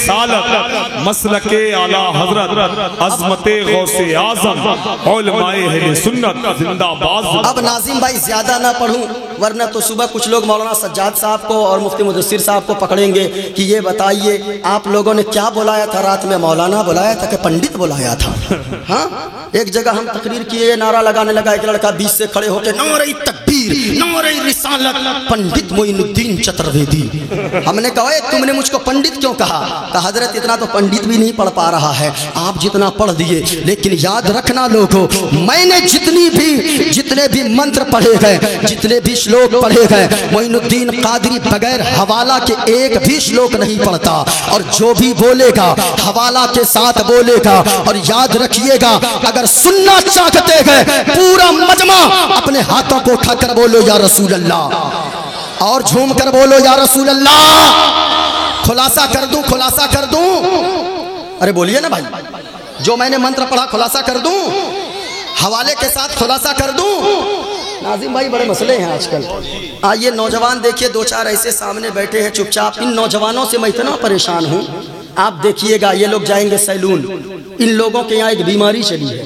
رسالت مسلک اعلی حضرت عظمت غوث اعظم علماء اہل سنت زندہ باد۔ اب ناظم بھائی زیادہ نہ پڑھوں ورنہ تو صبح کچھ لوگ مولانا سجاد صاحب کو اور مفتی مدثر صاحب کو پکڑیں گے کہ یہ بتائیے آپ لوگوں نے کیا بلایا تھا رات میں، مولانا بلایا تھا کہ پنڈت بلایا تھا؟ ہاں ایک جگہ ہم تقریر کیے، نعرہ لگانے لگا ایک لڑکا بیچ سے کھڑے ہو کے نعرہ تکبیر نعرہ رسالت پنڈت معین الدین چترویدی۔ ہم نے کہا تم نے مجھ کو پنڈت کیوں کہا؟ کہا حضرت اتنا تو پنڈت بھی نہیں پڑھ پا رہا ہے، آپ جتنا پڑھ دیے، لیکن یاد رکھنا لوگوں میں نے جتنے بھی منتر پڑھے گئے، جتنے بھی شلوک پڑھے گئے، معین الدین قادری بغیر حوالہ کے ایک بھی شلوک نہیں پڑھتا، اور جو بھی بولے گا حوالہ کے ساتھ بولے گا۔ اور یاد رکھیے گا اگر سننا چاہتے ہیں پورا مجمع اپنے ہاتھوں کو اٹھا کر بولو یا رسول اللہ، اور جھوم کر بولو یا رسول اللہ۔ خلاصہ کر دوں ارے بولیے نا بھائی، جو میں نے منتر پڑھا خلاصہ کر دوں، حوالے کے ساتھ خلاصہ کر دوں۔ ناظم بھائی بڑے مسئلے ہیں آج کل۔ آئیے نوجوان دیکھیے، دو چار ایسے سامنے بیٹھے ہیں چپ چاپ، ان نوجوانوں سے میں اتنا پریشان ہوں۔ آپ دیکھیے گا یہ لوگ جائیں گے سیلون، ان لوگوں کے یہاں ایک بیماری چلی ہے،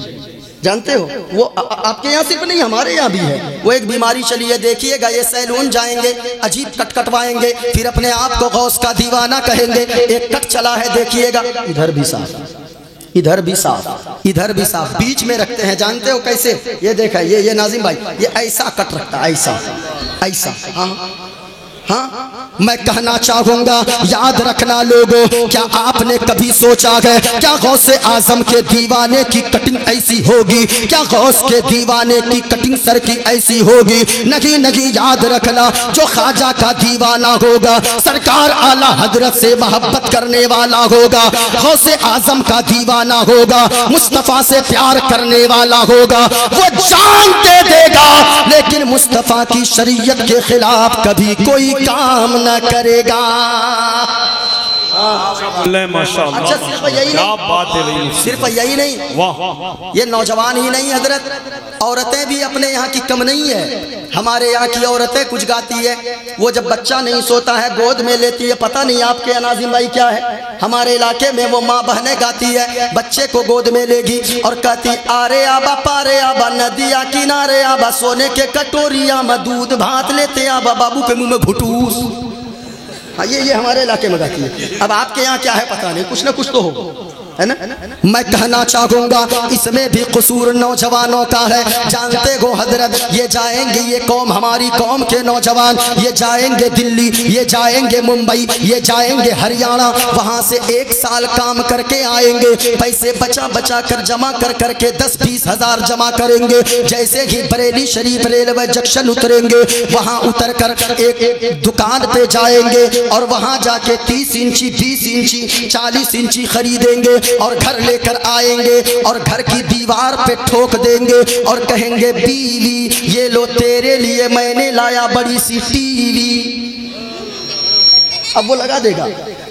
جانتے ہو وہ آپ کے یہاں صرف نہیں ہمارے یہاں بھی ہے، وہ ایک بیماری چلی ہے۔ دیکھیے گا یہ سیلون جائیں گے، عجیب کٹ کٹوائیں گے، پھر اپنے آپ کو غوث کا دیوانہ کہیں گے۔ ایک کٹ چلا ہے دیکھیے گا، ادھر بھی صاف ادھر بھی صاف بیچ میں رکھتے ہیں، جانتے ہو کیسے؟ یہ دیکھا یہ ناظم بھائی یہ ایسا کٹ رکھتا ہے، ایسا ہاں میں کہنا چاہوں گا یاد رکھنا لوگوں، کیا آپ نے کبھی سوچا ہے کیا غوث اعظم کے دیوانے کی کٹنگ ایسی ہوگی؟ کیا غوث کے دیوانے کی کٹنگ سر کی ایسی ہوگی؟ نہیں، یاد رکھنا جو خواجہ کا دیوانہ ہوگا سرکار اعلی حضرت سے محبت کرنے والا ہوگا، غوث اعظم کا دیوانہ ہوگا مصطفیٰ سے پیار کرنے والا ہوگا، وہ جان دے دے گا لیکن مصطفیٰ کی شریعت کے خلاف کبھی کوئی کام نہ کرے گا۔ اچھا صرف یہی نہیں، یہ نوجوان ہی نہیں حضرت، عورتیں بھی اپنے یہاں کی کم نہیں ہے۔ ہمارے یہاں کی عورتیں کچھ گاتی ہے، وہ جب بچہ نہیں سوتا ہے گود میں لیتی ہے، پتہ نہیں آپ کے ناظم بھائی کیا ہے، ہمارے علاقے میں وہ ماں بہنیں گاتی ہے، بچے کو گود میں لے گی اور کہتی آرے آبا پارے آبا ندیا کنارے آبا سونے کے کٹوریا میں دودھ بھات لیتے آبا بابو کے منہ میں گھٹوس۔ ہاں یہ ہمارے علاقے میں گاتی ہے۔ اب آپ کے یہاں کیا ہے پتہ نہیں، کچھ نہ کچھ تو ہو، ہے نا؟ میں کہنا چاہوں گا اس میں بھی قصور نوجوانوں کا ہے۔ جانتے ہو حضرت یہ جائیں گے، یہ قوم ہماری قوم کے نوجوان یہ جائیں گے دلی، یہ جائیں گے ممبئی، یہ جائیں گے ہریانہ، وہاں سے 1 سال کام کر کے آئیں گے، پیسے بچا کر جمع کر کے 10-20 ہزار جمع کریں گے۔ جیسے ہی بریلی شریف ریلوے جنکشن اتریں گے، وہاں اتر کر ایک دکان پہ جائیں گے اور وہاں جا کے 30 انچی 20 انچی 40 انچی خریدیں گے اور گھر لے کر آئیں گے اور گھر کی دیوار پہ ٹھوک دیں گے اور کہیں گے بیوی یہ لو تیرے لیے میں نے لایا بڑی سی ٹی وی۔ اب وہ لگا دے گا،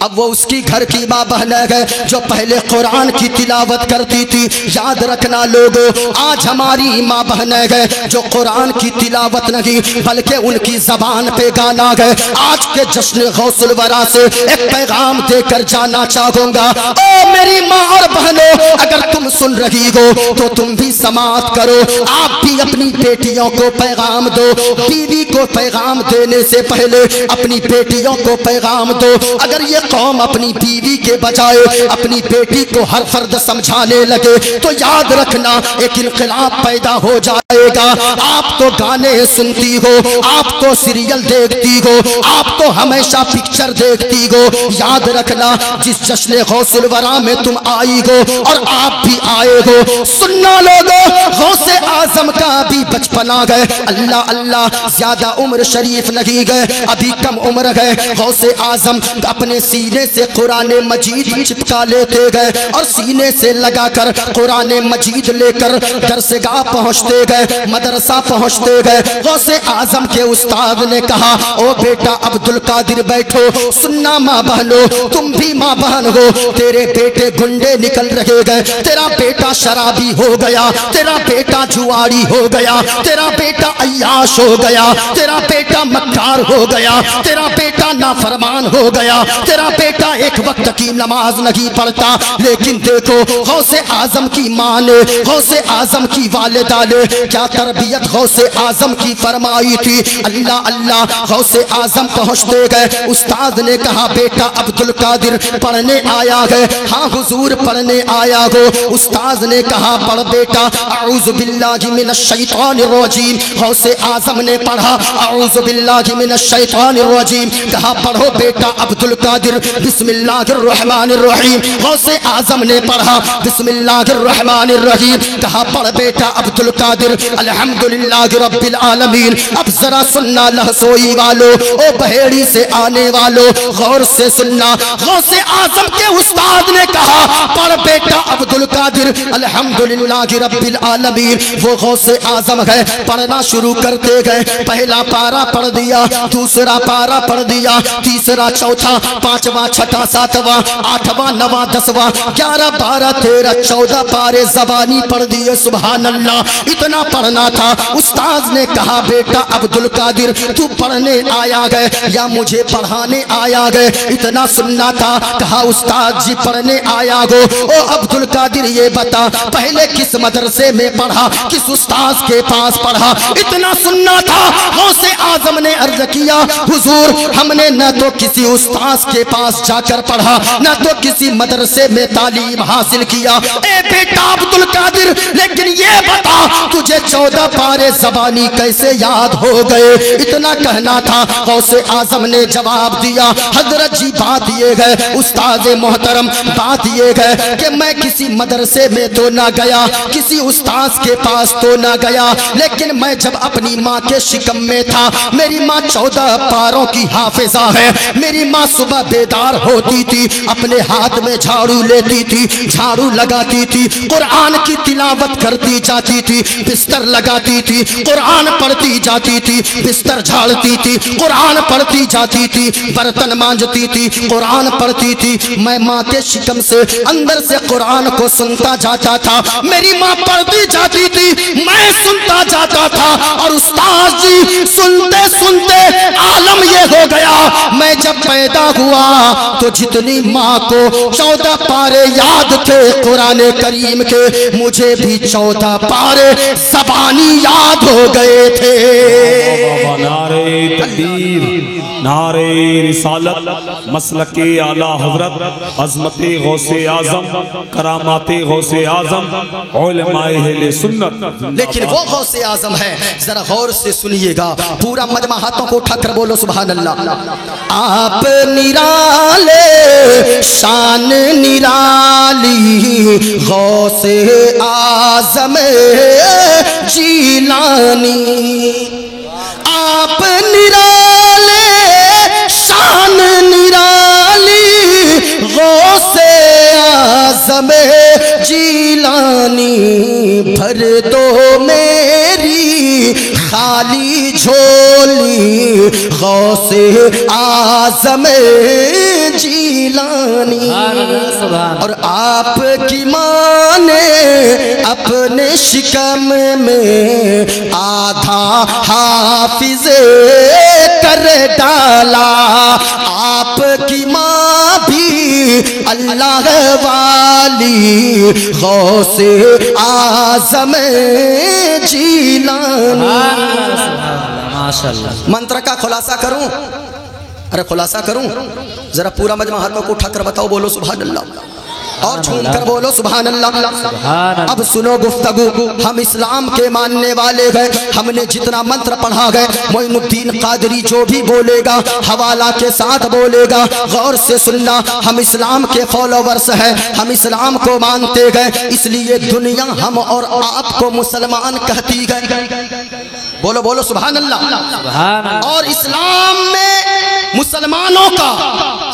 اب وہ اس کی گھر کی ماں بہن ہے جو پہلے قرآن کی تلاوت کرتی تھی۔ یاد رکھنا لوگوں آج ہماری ماں بہن ہے جو قرآن کی تلاوت نہیں بلکہ ان کی زبان پہ گانا ہے۔ آج کے جشن غوث الورا سے ایک پیغام دے کر جانا چاہوں گا، او میری ماں اور بہنوں اگر تم سن رہی ہو تو تم بھی سماعت کرو، آپ بھی اپنی بیٹیوں کو پیغام دو، بیوی کو پیغام دینے سے پہلے اپنی بیٹیوں کو پیغام دو۔ اگر یہ قوم اپنی بیوی کے بجائے اپنی بیٹی کو ہر فرد سمجھانے لگے تو یاد رکھنا ایک انقلاب پیدا ہو جائے گا۔ آپ تو گانے سنتی ہو، آپ تو سیریل دیکھتی ہو، آپ تو ہمیشہ پکچر دیکھتی ہو، یاد رکھنا جس جشن غوث الورا میں تم آئی ہو اور آپ بھی آئے ہو، سننا لوگوں غوث اعظم کا بھی بچپنا گئے، اللہ اللہ زیادہ عمر شریف نہیں گئے، ابھی کم عمر گئے۔ غوث اعظم اپنے سینے سے قرآن مجید چپکا لیتے گئے اور سینے سے لگا کر قرآن مجید لے کر درسگاہ پہنچتے گئے، مدرسہ پہنچتے گئے۔ غوث اعظم کے استاد نے کہا او بیٹا عبد القادر بیٹھو، سننا ماں بہنوں تم بھی ماں بہن ہو، تیرے بیٹے گنڈے نکل رہے گئے، تیرا بیٹا شرابی ہو گیا، تیرا بیٹا جواری ہو گیا، تیرا بیٹا عیاش ہو گیا، تیرا بیٹا مکار ہو گیا، تیرا بیٹا نافرمان قربان ہو گیا، تیرا بیٹا ایک وقت کی نماز نہیں پڑھتا، لیکن دیکھو غوث اعظم کی ماں نے، غوث اعظم کی والدہ نے کیا تربیت غوث اعظم کی فرمائی تھی۔ اللہ اللہ، غوث اعظم پہنچتے گئے، استاد نے کہا بیٹا عبد القادر پڑھنے آیا ہے؟ ہاں حضور پڑھنے آیا ہو۔ استاد نے کہا پڑھ بیٹا، اعوذ باللہ من الشیطان الرجیم۔ غوث اعظم نے پڑھا اعوذ باللہ من الشیطان الرجیم، کہا پڑھو بیٹا عبد القادر بسم اللہ الرحمن الرحیم۔ غوث اعظم نے پڑھا بسم اللہ الرحمن الرحیم، کہا پڑھ بیٹا عبد القادر الحمدللہ رب العالمین۔ اب ذرا سننا لہسوئی والو، او بحیڑی سے آنے والو، غور سے سننا، غوث اعظم کے استاد نے کہا پڑھ بیٹا عبد القادر الحمدللہ رب العالمین۔ وہ غوث اعظم ہے، پڑھنا شروع کرتے گئے، پہلا پارا پڑھ دیا، دوسرا پارا پڑھ دیا، تیسرا، چوتھا، پانچواں، چھٹا، ساتواں، آٹھواں، نواں، دسواں، 11، 12، 13، 14 پارے زبانی پڑھ دیے۔ سبحان اللہ، اتنا پڑھنا تھا۔ استاذ نے کہا بیٹا عبد القادر تو پڑھنے آیا گئے یا مجھے پڑھانے آیا گئے؟ اتنا سننا تھا۔ کہا استاد جی پڑھنے آیا گو۔ او عبد القادر یہ بتا پہلے کس مدرسے میں پڑھا، کس استاذ کے پاس پڑھا؟ اتنا سننا تھا۔ غوث اعظم نے عرض کیا حضور ہم نے نہ تو کسی استاذ کے پاس جا کر پڑھا، نہ تو کسی مدرسے میں تعلیم حاصل کیا۔ اے بیٹا عبد القادر لیکن یہ بتا تجھے 14 پارے زبانی کیسے یاد ہو گئے؟ اتنا کہنا تھا۔ غوث اعظم نے جواب دیا حضرت جی بات یہ ہے استاد محترم، بات یہ ہے کہ میں کسی مدرسے میں تو نہ گیا، کسی استاذ کے پاس تو نہ گیا، لیکن میں جب اپنی ماں کے شکم میں تھا، میری ماں 14 پاروں کی حافظہ ہے۔ میری ماں صبح بیدار ہوتی تھی، اپنے ہاتھ میں جھاڑو لیتی تھی، جھاڑو لگاتی تھی، قرآن کی تلاوت کرتی جاتی تھی، بستر لگاتی تھی، قرآن پڑھتی جاتی تھی، بستر جھاڑتی تھی، قرآن پڑھتی جاتی تھی، برتن مانجتی تھی، قرآن پڑھتی تھی۔ میں ماں کے شکم سے اندر سے قرآن کو سنتا جاتا تھا، میری ماں پڑھتی جاتی تھی، میں سنتا جاتا تھا، اور استاد جی سنتے سنتے عالم یہ ہو گیا میں جب پیدا ہوا تو جتنی ماں کو 14 پارے یاد تھے قرآن کریم کے، مجھے بھی 14 پارے زبانی یاد ہو گئے تھے۔ نعرہ تکبیر، نعرہ رسالت، مسلک اعلی حضرت، عظمت غوث اعظم، کرامات غوث اعظم، علماء اہل سنت۔ لیکن وہ غوث اعظم ہے، ذرا غور سے سنیے گا، پورا مجمع ہاتھوں کو اٹھا کر بولو سبحان اللہ۔ آپ نرالے شان نرالی غوث اعظم جیلانی، آپ نرالے شان نرالی غوث اعظم جیلانی، بھر دو میری خالی جھولی غوث اعظم جیلانی۔ اور آپ کی ماں نے اپنے شکم میں آدھا حافظ کر ڈالا، آپ کی ماں بھی اللہ والی غوث اعظم جیلانی۔ منتر کا خلاصہ کروں؟ ارے خلاصہ کروں؟ ذرا پورا مجمع ہاتھوں کو اٹھا کر بتاؤ، بولو سبحان اللہ، اور جھوم کر بولو سبحان اللہ۔ اب سنو گفتگو، ہم اسلام کے ماننے والے گئے، ہم نے جتنا منتر پڑھا گئے، معین الدین قادری جو بھی بولے گا حوالہ کے ساتھ بولے گا، غور سے سننا، ہم اسلام کے فالوورز ہیں، ہم اسلام کو مانتے گئے، اس لیے دنیا ہم اور آپ کو مسلمان کہتی گئے۔ بولو بولو سبحان اللہ۔ اور اسلام میں مسلمانوں کا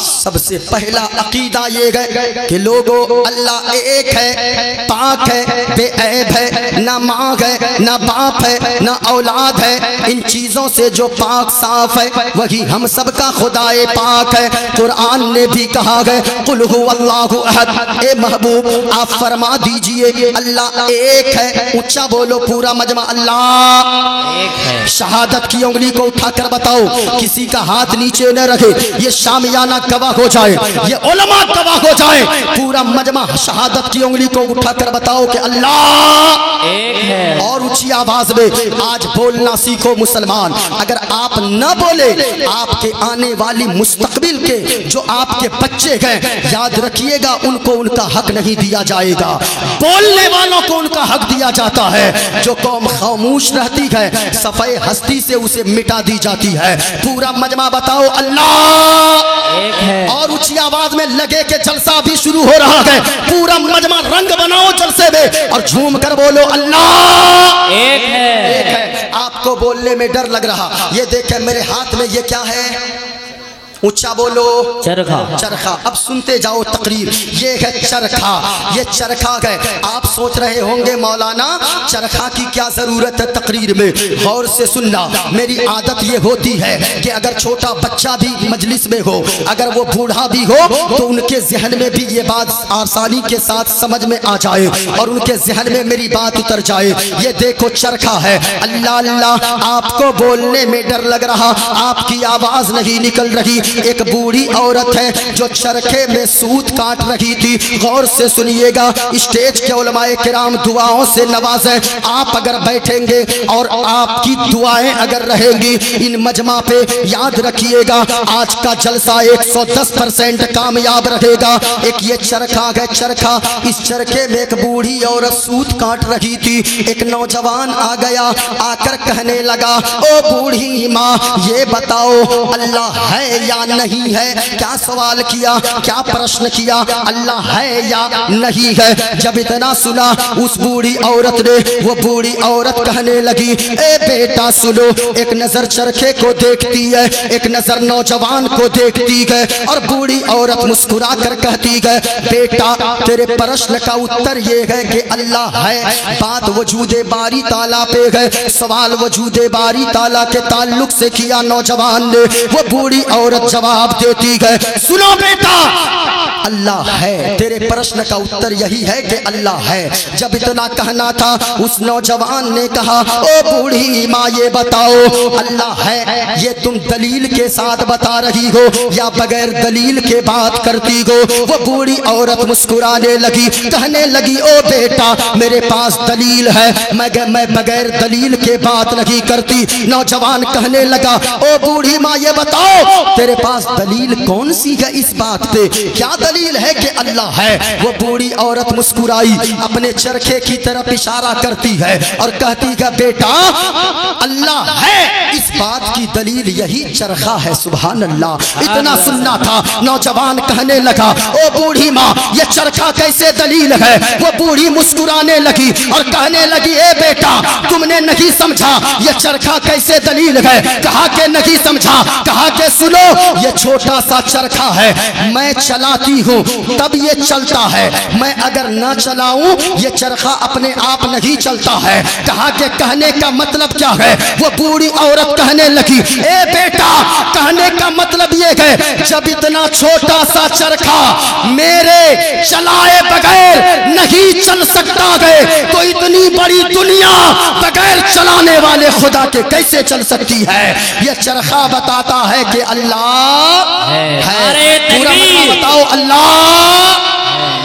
سب سے پہلا عقیدہ یہ ہے کہ لوگوں اللہ ایک ہے، پاک ہے، بے عیب ہے، نہ ماں ہے نہ باپ ہے نہ اولاد ہے، ان چیزوں سے جو پاک صاف ہے وہی ہم سب کا خدائے پاک ہے۔ قرآن نے بھی کہا ہے قل هو اللہ احد، اے محبوب آپ فرما دیجئے اللہ ایک ہے، اونچا بولو پورا مجمع، اللہ ایک ہے۔ شہادت کی انگلی کو اٹھا کر بتاؤ، کسی کا ہاتھ نیچے نہ رکھے، یہ شامیانہ گواہ ہو جائے، یہ علماء گواہ ہو جائے، پورا مجمع شہادت کی انگلی کو اٹھا کر بتاؤ کہ اللہ ایک ہے۔ اور اونچی آواز میں آج بولنا سیکھو مسلمان، اگر آپ نہ بولے آپ کے آنے والی مستقبل کے جو آپ کے بچے ہیں یاد رکھیے گا ان کو ان کا حق نہیں دیا جائے گا، بولنے والوں کو ان کا حق دیا جاتا ہے۔ جو قوم خاموش رہتی ہے صفحے ہستی سے اسے مٹا دی جاتی ہے۔ پورا مجمع بتاؤ اللہ ایک ہے۔ اور اونچی آواز میں لگے کہ جلسہ بھی شروع ہو رہا ہے، پورا مجمع رنگ بناؤ جلسے میں اور جھوم کر بولو اللہ ایک ہے۔ آپ کو بولنے میں ڈر لگ رہا، یہ دیکھیں میرے ہاتھ میں یہ کیا ہے، اونچا بولو چرخا۔ چرخا اب سنتے جاؤ تقریر، یہ ہے چرخا، یہ چرخا ہے۔ آپ سوچ رہے ہوں گے مولانا چرخا کی کیا ضرورت ہے تقریر میں، غور سے سننا۔ میری عادت یہ ہوتی ہے کہ اگر چھوٹا بچہ بھی مجلس میں ہو، اگر وہ بوڑھا بھی ہو تو ان کے ذہن میں بھی یہ بات آسانی کے ساتھ سمجھ میں آ جائے اور ان کے ذہن میں میری بات اتر جائے۔ یہ دیکھو چرخا ہے، اللہ اللہ آپ کو بولنے میں ڈر لگ رہا، آپ کی آواز نہیں نکل رہی۔ ایک بوڑھی عورت ہے جو چرخے میں سوت کاٹ رہی تھی، غور سے سنیے گا، اسٹیج کے علماء کرام دعاؤں سے نوازیں۔ آپ اگر بیٹھیں گے اور آپ کی دعائیں اگر رہیں گی ان مجمع پہ، یاد رکھیے گا آج کا جلسہ 110% کامیاب رہے گا۔ ایک یہ چرخا ہے، چرخا، اس چرخے میں ایک بوڑھی عورت سوت کاٹ رہی تھی، ایک نوجوان آ گیا، آ کر کہنے لگا او بوڑھی ماں یہ بتاؤ اللہ ہے یا نہیں ہے؟ کیا سوال کیا، کیا پرشن کیا، اللہ ہے یا نہیں ہے؟ جب اتنا سنا اس بوڑھی عورت نے، وہ بوڑھی عورت کہنے لگی اے بیٹا سنو، ایک نظر چرخے کو دیکھتی ہے، ایک نظر نوجوان کو دیکھتی ہے، اور بوڑھی عورت مسکرا کر کہتی ہے بیٹا تیرے پرشن کا اتر یہ ہے کہ اللہ ہے، بات وجود باری تعالیٰ پہ ہے، سوال وجود باری تعالیٰ کے تعلق سے کیا نوجوان نے، وہ بوڑھی عورت جواب دیتی ہے سنو بیٹا اللہ ہے، تیرے پرشن کا اتر یہی ہے کہ اللہ ہے۔ جب اتنا کہنا تھا اس نوجوان نے کہا او بوڑھی ماں یہ بتاؤ اللہ ہے یہ تم دلیل کے ساتھ بتا رہی ہو یا بغیر دلیل کے بات کرتی ہو؟ وہ بوڑھی عورت مسکرانے لگی، کہنے لگی او بیٹا میرے پاس دلیل ہے، میں بغیر دلیل کے بات نہیں کرتی۔ نوجوان کہنے لگا او بوڑھی ماں یہ بتاؤ تیرے پاس دلیل کون سی ہے اس بات پہ، کیا دلیل ہے کہ اللہ ہے؟ وہ بوڑھی عورت مسکرائی، اپنے چرخے کی طرف اشارہ کرتی ہے اور کہتی ہے بیٹا اللہ ہے، اس بات کی دلیل یہی چرخا ہے۔ سبحان اللہ، اتنا سننا تھا، نوجوان کہنے لگا او بوڑھی ماں یہ چرخا کیسے دلیل ہے؟ وہ بوڑھی مسکرانے لگی اور کہنے لگی اے بیٹا تم نے نہیں سمجھا یہ چرخا کیسے دلیل ہے؟ کہا کہ نہیں سمجھا، کہا کہ سنو یہ چھوٹا سا چرخا ہے، میں چلاتی ہوں تب یہ چلتا ہے، میں اگر نہ چلاؤں یہ چرخا اپنے آپ نہیں چلتا ہے۔ کہا کہ کہنے کا مطلب کیا ہے؟ وہ بوڑھی عورت کہنے لگی اے بیٹا کہنے کا مطلب یہ ہے جب اتنا چھوٹا سا چرخا میرے چلائے بغیر نہیں چل سکتا ہے تو اتنی بڑی دنیا بغیر چلانے والے خدا کے کیسے چل سکتی ہے؟ یہ چرخا بتاتا ہے کہ اللہ ہے۔ پورا مطلب بتاؤ اللہ،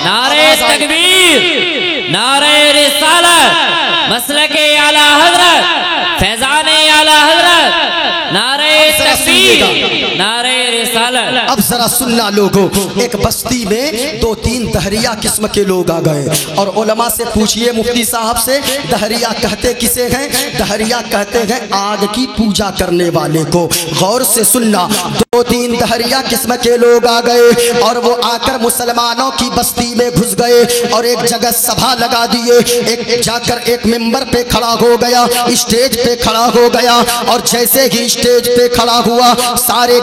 نعرہ تکبیر، نعرہ رسالت، مسلک اعلی حضرت، فیضان اعلی حضرت، نعرہ تکبیر، نعرہ رسالت۔ اب ذرا سننا لوگوں، ایک بستی میں 2-3 دہریہ قسم کے لوگ آ گئے اور علماء سے پوچھئے مفتی صاحب سے دہریہ کہتے کسے ہیں؟ دہریہ کہتے ہیں آگ کی پوجا کرنے والے کو۔ غور سے سننا، 2-3 دہریہ قسم کے لوگ آ گئے اور وہ آ کر مسلمانوں کی بستی میں گھس گئے اور ایک جگہ سبھا لگا دیے، ایک جا کر ایک ممبر پہ کھڑا ہو گیا، اسٹیج پہ کھڑا ہو گیا، اور جیسے ہی اسٹیج پہ کھڑا ہوا سارے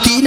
3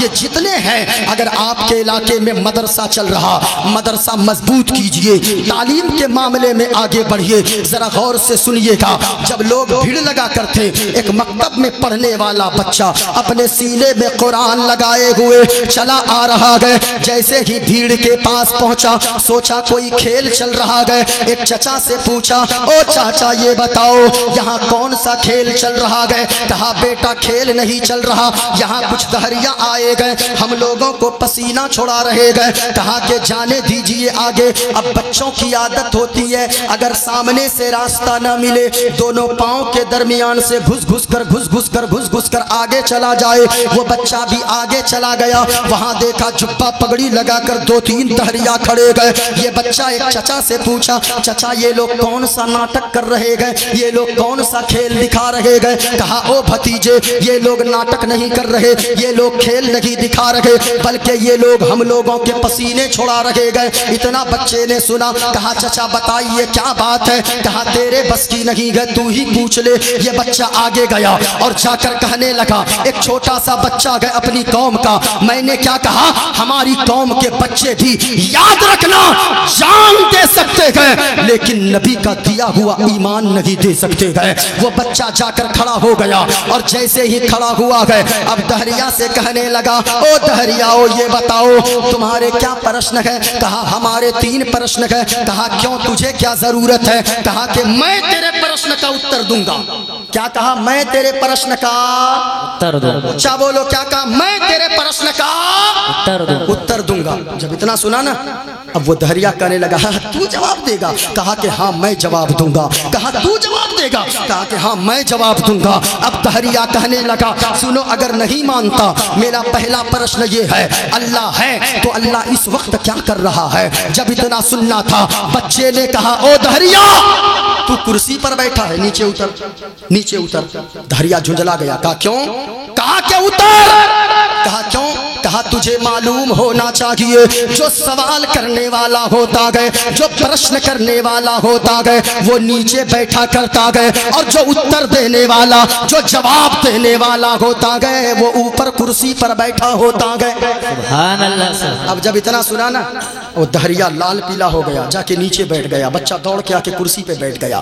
یہ جتنے ہیں اگر آپ کے علاقے میں مدرسہ چل رہا، مدرسہ مضبوط کیجئے، تعلیم کے معاملے میں آگے بڑھیے۔ ذرا غور سے سنیے گا، جب لوگ بھیڑ لگا کرتے، ایک مکتب میں پڑھنے والا بچہ اپنے سینے میں قرآن لگائے ہوئے چلا آ رہا ہے، جیسے ہی بھیڑ کے پاس پہنچا سوچا کوئی کھیل چل رہا ہے، ایک چچا سے پوچھا، او چاچا یہ بتاؤ یہاں کون سا کھیل چل رہا ہے؟ کہا بیٹا کھیل نہیں چل رہا، یہاں کچھ دہریاں آئے گئے، ہم لوگوں کو پسینہ چھڑا رہے گئے۔ کہا کہ جانے دیجئے آگے۔ اب بچوں کی عادت ہوتی ہے اگر سامنے سے راستہ نہ ملے دونوں پاؤں کے درمیان سے گھس گھس کر آگے چلا جائے۔ وہ بچہ بھی آگے چلا گیا، وہاں دیکھا جبہ پگڑی لگا کر 2-3 دہریاں کھڑے گئے۔ یہ بچہ ایک چچا سے پوچھا، چچا یہ لوگ کون سا ناٹک کر رہے گئے، یہ لوگ کون سا کھیل دکھا رہے گئے؟ کہا او بھتیجے یہ لوگ ناٹک نہیں کر رہے، یہ لوگ کھیل نہیں دکھا رہے، بلکہ یہ لوگ ہم لوگوں کے پسینے چھڑا رہے گئے۔ اتنا بچے نے سنا، کہا چچا بتائیے کیا بات ہے؟ کہا تیرے بس کی نہیں ہے، تو ہی پوچھ لے۔ یہ بچہ آگے گیا اور جا کر کہنے لگا، ایک چھوٹا سا بچہ ہے اپنی قوم کا، میں نے کیا کہا؟ ہماری قوم کے بچے بھی یاد رکھنا جان دے سکتے ہیں لیکن نبی کا دیا ہوا ایمان نہیں دے سکتے ہیں۔ وہ بچہ جا کر کھڑا ہو گیا اور جیسے ہی کھڑا ہوا ہے اب دہریا سے کہنے لگا، او دہریاؤ یہ بتاؤ تمہارے کیا پرشن ہے؟ کہا ہمارے 3 پرشن ہے۔ کہا کیوں تجھے کیا ضرورت ہے؟ کہا کہ میں تیرے پرشن کا اتر دوں گا۔ کیا کہا؟ میں تیرے پرشن کا اتر دوں گا۔ اچھا بولو، کیا کہا؟ میں تیرے پرشن کا اتر دوں گا۔ جب اتنا سنا نا اب وہ دہریا کہنے لگا تو جواب دے گا؟ کہا کہ ہاں میں جواب دوں گا۔ کہا تو جواب دے گا؟ کہا کہ ہاں میں جواب دوں گا۔ اب دہریا کہنے لگا سنو اگر نہیں مانتا میرا پہلا پرشن یہ ہے، اللہ ہے تو اللہ اس وقت کیا کر رہا ہے؟ جب اتنا سننا تھا بچے نے کہا او دہریا تو کرسی پر بیٹھا ہے، نیچے اتر، نیچے اتر۔ دہریا جھنجلا گیا، کہا کیوں؟ کہا کہ اتر۔ کہا کیوں؟ کہا تجھے معلوم ہونا چاہیے جو سوال کرنے والا ہوتا گئے، جو پرشن کرنے والا ہوتا گئے وہ نیچے بیٹھا کرتا گئے، اور جو اتر دینے والا، جو جواب دینے والا ہوتا گئے وہ اوپر کرسی پر بیٹھا ہوتا گئے۔ سبحان اللہ۔ اب جب اتنا سنا نا وہ دہریا لال پیلا ہو گیا، جا کے نیچے بیٹھ گیا، بچہ دوڑ کے آ کے کرسی پہ بیٹھ گیا۔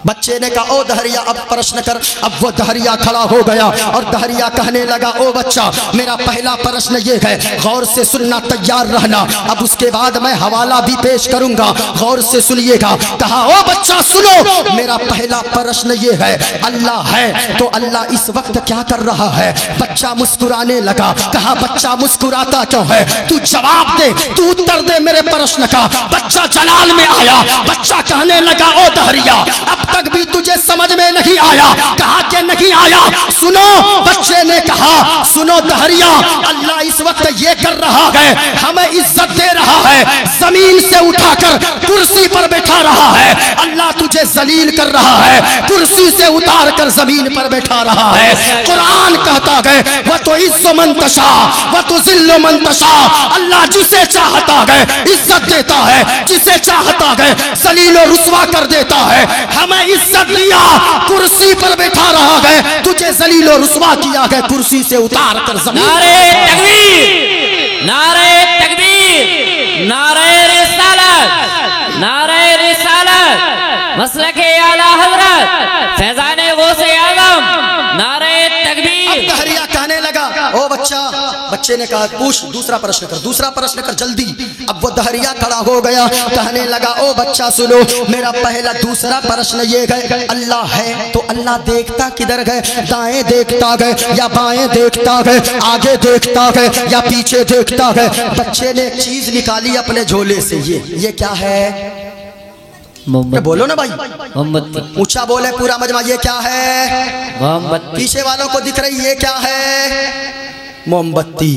بچے نے کہا او دہریا اب پرشن کر۔ اب وہ دہریا کھڑا ہو گیا اور دہریا کہنے لگا او بچہ میرا پہلا پرشن یہ ہے، غور سے سننا، تیار رہنا، اب اس کے بعد میں حوالہ بھی پیش کروں گا، غور سے سنیے گا۔ کہا او بچہ سنو میرا پہلا پرشن یہ ہے، اللہ ہے تو اللہ اس وقت کیا کر رہا ہے؟ بچہ مسکرانے لگا۔ کہا بچہ مسکراتا کیوں ہے؟ تو جواب دے، تو اتر دے میرے پرشن کا۔ بچہ جلال میں آیا، بچہ کہنے لگا او دہریا اب تک بھی تجھے سمجھ میں نہیں آیا؟ کہا کہ نہیں آیا۔ سنو بچے نے کہا سنو دہریا اللہ اس وقت یہ کر رہا ہے، ہمیں عزت دے رہا ہے، زمین سے اٹھا کر کرسی پر بٹھا رہا ہے۔ اللہ تجھے ذلیل کر رہا ہے، کرسی سے اتار کر زمین پر بٹھا رہا ہے۔ قرآن کہتا ہے وَتُعِزُّ مَن تَشَاءُ وَتُذِلُّ مَن تَشَاءُ، اللہ جسے چاہتا ہے عزت دیتا ہے، جسے چاہتا ہے ذلیل و رسوا کر دیتا ہے۔ ہمیں عزت دیا، کرسی پر بٹھا رہا ہے، تجھے ذلیل و رسوا کیا ہے کرسی سے اتار کر زمین۔ نعرہ تکبیر، نعرہ تکبیر، نعرہ رسالت، نعرہ رسالت، مسلک اعلی حضرت فیضان غوث اعظم، نعرہ تکبیر۔ اب دہریا کہنے لگا او بچہ، بچے نے کہا پوچھ دوسرا پرشن کر، دوسرا پرشن کر جلدی۔ اب وہ دہریا کھڑا ہو گیا، کہنے لگا او بچہ سنو میرا پہلا دوسرا پرشن یہ ہے، اللہ ہے تو اللہ دیکھتا کدھر گئے؟ دائیں دیکھتا گئے یا بائیں دیکھتا گئے، آگے دیکھتا گئے یا پیچھے دیکھتا گئے؟ بچے نے ایک چیز نکالی اپنے جھولے سے، یہ کیا ہے؟ بولو نا بھائی، موم بتی، اونچا بولے پورا مجمع، یہ کیا ہے؟ موم بتی، پیچھے والوں کو دکھ رہی یہ کیا ہے؟ موم بتی۔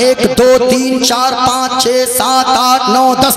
1 2 3 4 5 6 7 8 9 10।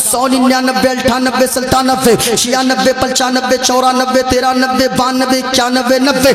100 99 98 97 96 95 94 93 92 91 90।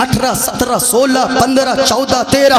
18 17 16 15 14 13।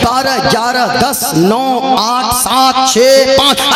12 11 10 9 8 7 6 5।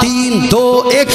3 2 1।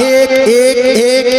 1 1 1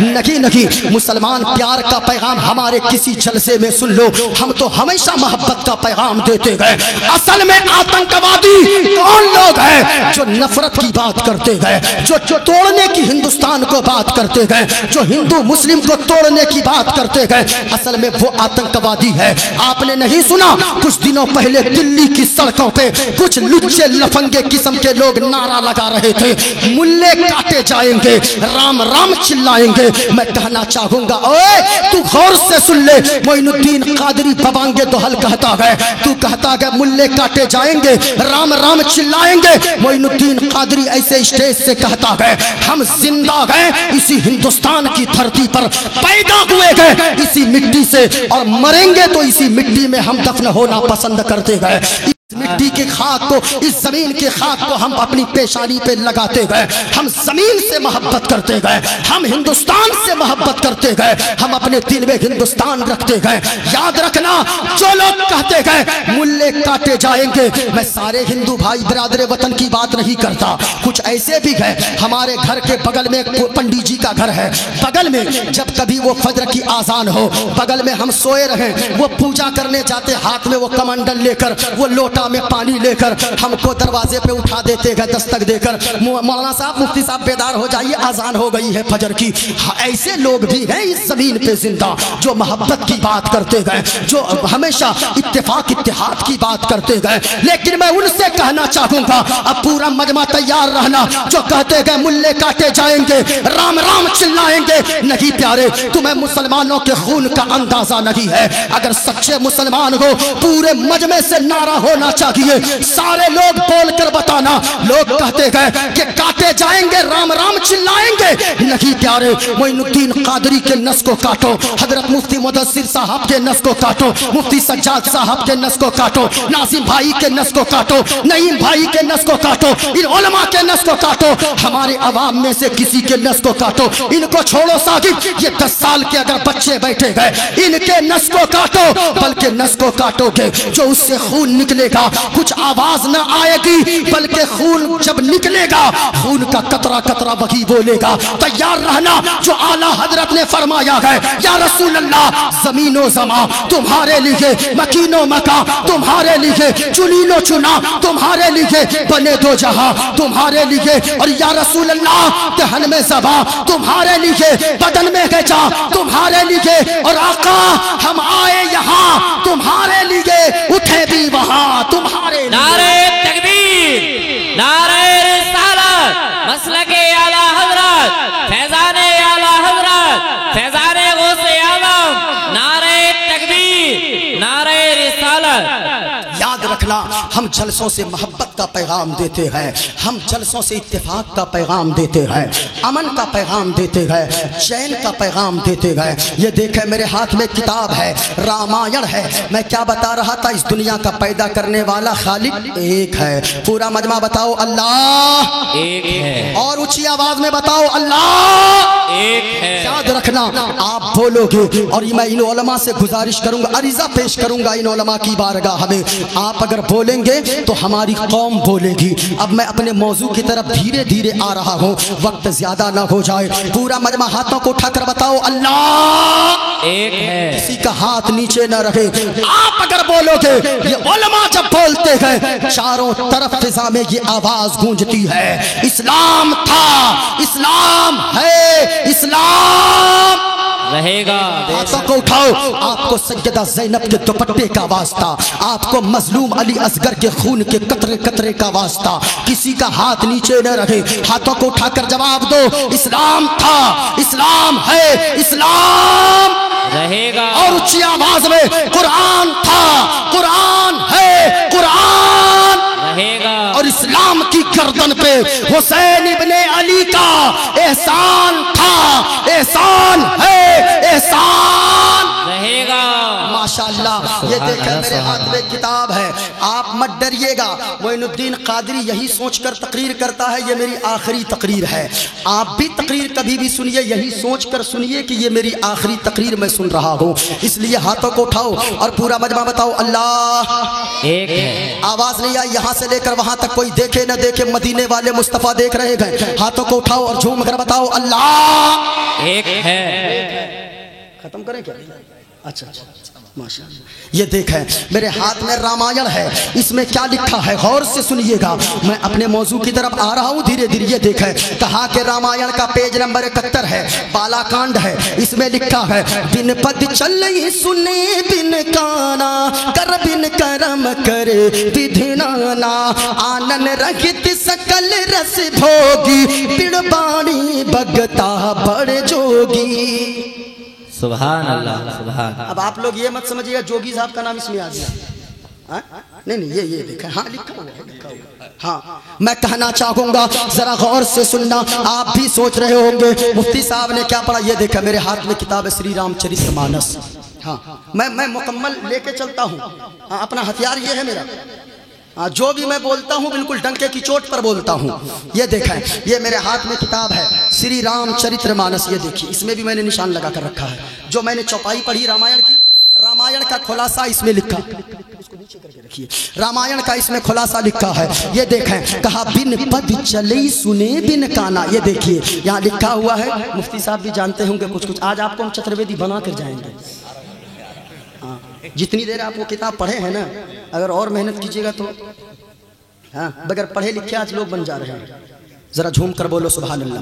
نہیں نہیں, مسلمان پیار کا پیغام ہمارے کسی جلسے میں سن لو, ہم تو ہمیشہ محبت کا پیغام دیتے گئے. اصل میں آتنکوادی کون لوگ ہیں جو نفرت کی بات کرتے گئے, جو توڑنے کی ہندوستان کو بات کرتے گئے, جو ہندو مسلم کو توڑنے کی بات کرتے گئے, اصل میں وہ آتنکوادی ہے. آپ نے نہیں سنا کچھ دنوں پہلے دلی کی سڑکوں پہ کچھ لچے لفنگے قسم کے لوگ نعرہ لگا رہے تھے, ملے کاٹے جائیں گے, رام رام چلائیں گے. میں کہنا چاہوں گا اوے تو غور سے سن لے, معین الدین قادری ببانگے دوحل کہتا ہے, تو کہتا ہے ملے کاٹے جائیں گے, رام رام چلائیں گے. معین الدین قادری ایسے اسٹیج سے کہتا ہے ہم زندہ گئے اسی ہندوستان کی دھرتی پر, پیدا ہوئے گئے اسی مٹی سے, اور مریں گے تو اسی مٹی میں ہم دفن ہونا پسند کرتے گئے. اس مٹی کی خاک کو, اس زمین کی خاک کو ہم اپنی پیشانی پہ لگاتے گئے. ہم زمین سے محبت کرتے گئے, ہم ہندوستان سے محبت کرتے گئے, ہم اپنے دل میں ہندوستان رکھتے گئے. یاد رکھنا جو لوگ کہتے گئے ملے کاٹے جائیں گے, میں سارے ہندو بھائی برادر وطن کی بات نہیں کرتا, کچھ ایسے بھی گئے. ہمارے گھر کے بغل میں ایک پنڈی جی کا گھر ہے, بغل میں جب کبھی وہ فجر کی آزان ہو, بغل میں ہم سوئے رہیں, وہ پوجا کرنے جاتے, ہاتھ میں وہ کمنڈل لے کر, وہ لوٹا میں پانی لے کر ہم کو دروازے پہ اٹھا دیتے گئے دستک دے کر, مولانا صاحب مفتی صاحب بیدار ہو جائیے آزان ہو گئی ہے فجر کی. ایسے لوگ بھی ہیں اس زمین پہ زندہ جو محبت کی بات کرتے گئے, جو ہمیشہ اتفاق اتحاد کی بات کرتے گئے. لیکن میں ان سے کہنا چاہوں گا اب پورا مجمع تیار رہنا, جو کہتے گئے ملے کاٹے جائیں گے, رام رام چلائیں گے. نہیں پیارے, تمہیں مسلمانوں کے خون کا اندازہ نہیں ہے. اگر سچے مسلمان ہو پورے مجمع سے نعرہ ہونا چاہیے, سارے لوگ بول کر بتانا. لوگ کہتے گئے کہ کاٹے جائیں گے, رام رام چلائیں گے. نہیں پیارے, معین الدین قادری کے نس کو کاٹو, حضرت مفتی مدثر صاحب کے نس کو کاٹو, مفتی سجاد صاحب کے نس کو کاٹو, ناظم بھائی کے نس کو کاٹو, نعیم بھائی کے نس کو کاٹو, ان علماء کے نس کو کاٹو, ہمارے عوام میں سے کسی کے نس کو کاٹو. ان کو چھوڑو ساجد, یہ 10 سال کے اگر بچے بیٹھے گئے ان کے نس کو کاٹو, بلکہ نس کو کاٹو گے جو اس سے خون نکلے گا کچھ آواز نہ آئے گی, بلکہ خون جب نکلے گا خون کا قطرہ قطرہ وہی بولے گا. تیار رہنا, جو اعلیٰ حضرت نے فرمایا ہے یا رسول اللہ زمین و زمان تمہارے لیے, مکین و مکان تمہارے لیے, چنین و چنا تمہارے لیے, بنے دو جہاں تمہارے لیے, اور یا رسول اللہ دہن میں زبان تمہارے لیے, بدن میں ہے جان تمہارے لیے, اور آقا ہم آئے یہاں تمہارے لیے, اٹھے بھی وہاں تمہارے لیے. نعرہ تکبیر, نعرہ رسالت, مسلک اعلی حضرت, فیضان اعلی حضرت, فیضان غوث اعظم, نعرہ تکبیر, نعرہ رسالت. یاد رکھنا ہم جلسوں سے محبت کا پیغام دیتے ہیں, ہم جلسوں سے اتفاق کا پیغام دیتے ہیں, امن کا پیغام دیتے ہیں, چین کا پیغام دیتے ہیں. یہ دیکھیں میرے ہاتھ میں کتاب ہے, رامائن ہے. میں کیا بتا رہا تھا, اس دنیا کا پیدا کرنے والا خالق ایک ہے. پورا مجمع بتاؤ اللہ ایک ہے, اور اونچی آواز میں بتاؤ اللہ ایک ہے. یاد رکھنا آپ بولو گے, اور میں ان علماء سے گزارش کروں گا, عریضہ پیش کروں گا ان علماء کی بارگاہ میں, آپ اگر بولیں گے تو ہماری قوم بولے گی. اب میں اپنے موضوع کی طرف دھیرے دھیرے آ رہا ہوں, وقت زیادہ نہ ہو جائے. پورا مجمع ہاتھوں کو اٹھا کر بتاؤ اللہ ایک ہے. کسی کا ہاتھ نیچے نہ رہے. آپ اگر بولو گے, یہ علماء جب بولتے ہیں چاروں طرف فضا میں یہ آواز گونجتی ہے, اسلام تھا, اسلام ہے, اسلام رہے گا. ہاتھوں کو اٹھاؤ. آپ کو سیدہ زینب کے دوپٹے کا واسطہ, آپ کو مظلوم علی اصغر کے خون کے قطرے قطرے کا واسطہ, کسی کا ہاتھ نیچے نہ رہے. ہاتھوں کو اٹھا کر جواب دو, اسلام تھا, اسلام ہے, اسلام رہے گا. اور اونچی آواز میں قرآن تھا, قرآن ہے, قرآن رہے گا. اور اسلام کی گردن پہ حسین ابن علی کا احسان تھا, احسان ہے, احسان رہے گا. ماشاءاللہ. یہ دیکھیں میرے ہاتھ میں کتاب ہے, آپ آپ مت ڈریے گا. معین الدین قادری یہی سوچ کر تقریر کرتا ہے یہ میری آخری تقریر ہے. آپ بھی تقریر کبھی بھی سنیے یہی سوچ کر سنیے کہ یہ میری آخری تقریر میں سن رہا ہوں. اس لیے ہاتھوں کو اٹھاؤ اور پورا مجمع بتاؤ اللہ ایک ہے. آواز نہیں آئی یہاں سے لے کر وہاں تک کوئی دیکھے نہ دیکھے مدینے والے مصطفیٰ دیکھ رہے گئے. ہاتھوں کو اٹھاؤ اور جھوم کر بتاؤ اللہ ایک ہے. ختم کریں کیا؟ اچھا ماشاءاللہ. یہ دیکھیں میرے ہاتھ میں رامائن ہے. اس میں کیا لکھا ہے غور سے سنیے گا. میں اپنے موضوع کی طرف آ رہا ہوں دھیرے دھیرے. یہ دیکھیں کہا کہ رامائن کا پیج نمبر 71 ہے, بالا کانڈ ہے. اس میں لکھا ہے بن پد چلئی سنے بن کانا کر بن کرم کرے بدھنانا آنن رہت سکل رس بھوگی پڑ باڑی بگتا بڑ جوگی. سبحان اللہ سبحان. اب آپ لوگ یہ مت سمجھیے گا جوگی صاحب کا نام اس میں آ گیا. نہیں یہ دیکھیں ہاں لکھا ہوا ہے. ہاں میں کہنا چاہوں گا ذرا غور سے سننا. آپ بھی سوچ رہے ہوں گے مفتی صاحب نے کیا پڑھا. یہ دیکھیں میرے ہاتھ میں کتاب ہے سری رام چرت مانس. ہاں میں مکمل لے کے چلتا ہوں. ہاں اپنا ہتھیار یہ ہے میرا. جو بھی میں بولتا ہوں بالکل ڈنکے کی چوٹ پر بولتا ہوں. یہ دیکھیں یہ میرے ہاتھ میں کتاب ہے سری رام چرتر مانس. یہ دیکھیے اس میں بھی میں نے نشان لگا کر رکھا ہے. جو میں نے چوپائی پڑھی رامائن کی, رامائن کا خلاصہ اس میں لکھا. اس کو نیچے کر کے رکھیے. رامائن کا اس میں خلاصہ لکھا ہے. یہ دیکھیں کہا بن پد چلئی سنے بن کانا. یہ دیکھیے یہاں لکھا ہوا ہے. مفتی صاحب بھی جانتے ہوں گے کچھ. آج آپ کو ہم چترویدی بنا کر جائیں گے. جتنی دیر آپ وہ کتاب پڑھے ہیں نا اگر اور محنت کیجیے گا تو ہاں بغیر پڑھے لکھے آج لوگ بن جا رہے ہیں. ذرا جھوم کر بولو سبحان اللہ.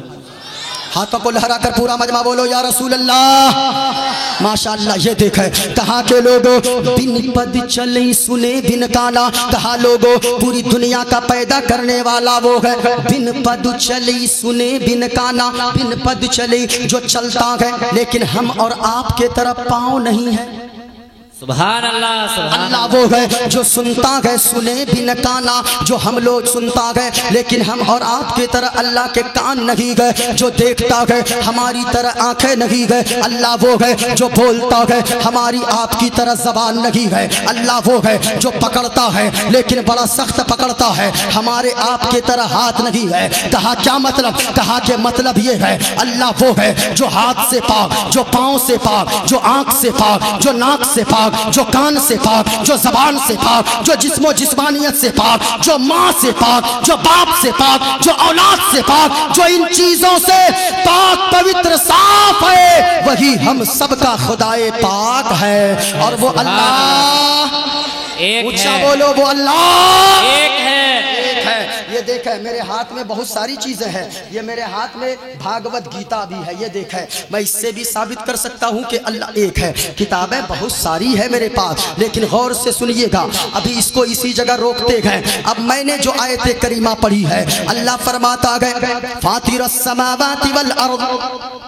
ہاتھوں کو لہرا کر پورا مجمع بولو یا رسول اللہ ماشاءاللہ. یہ دیکھیں کہا کہ لوگوں بن پد چلئی سنے بن کانا. کہا لوگوں پوری دنیا کا پیدا کرنے والا وہ ہے. بن پد چلئی سنے بن کانا. بن پد چلئی جو چلتا ہے لیکن ہم اور آپ کے طرف پاؤں نہیں ہے. سبحان اللہ سبحان اللہ وہ ہے جو سنتا ہے سنے بن کانا. جو ہم لوگ سنتا ہے لیکن ہم اور آپ کی طرح اللہ کے کان نہیں گئے. جو دیکھتا ہے ہماری طرح آنکھیں نہیں گئے. اللہ وہ ہے جو بولتا ہے ہماری آپ کی طرح زبان نہیں ہے. اللہ وہ ہے جو پکڑتا ہے لیکن بڑا سخت پکڑتا ہے. ہمارے آپ کی طرح ہاتھ نہیں ہے. کہا کیا مطلب. کہا کہ مطلب یہ ہے اللہ وہ ہے جو ہاتھ سے پاک, جو پاؤں سے پاک, جو آنکھ سے پاک, جو ناک سے پاک, جو کان سے پاک, جو زبان سے پاک, جو جسم و جسمانیت سے پاک, جو ماں سے پاک, جو باپ سے پاک, جو اولاد سے پاک, جو ان چیزوں سے پاک پوتر صاف ہے وہی ہم سب کا خدائے پاک ہے. اور وہ اللہ اونچا بولو وہ اللہ ایک ہے. یہ دیکھیں میرے ہاتھ میں بہت ساری چیزیں ہیں. یہ میرے ہاتھ میں بھاگوت گیتا بھی ہے. یہ دیکھیں میں اس سے بھی ثابت کر سکتا ہوں کہ اللہ ایک ہے. کتابیں بہت ساری ہے میرے پاس لیکن غور سے سنیے گا. ابھی اس کو اسی جگہ روکتے گئے. اب میں نے جو آیت کریمہ پڑھی ہے اللہ فرماتا گئے فاطر السماوات والارض.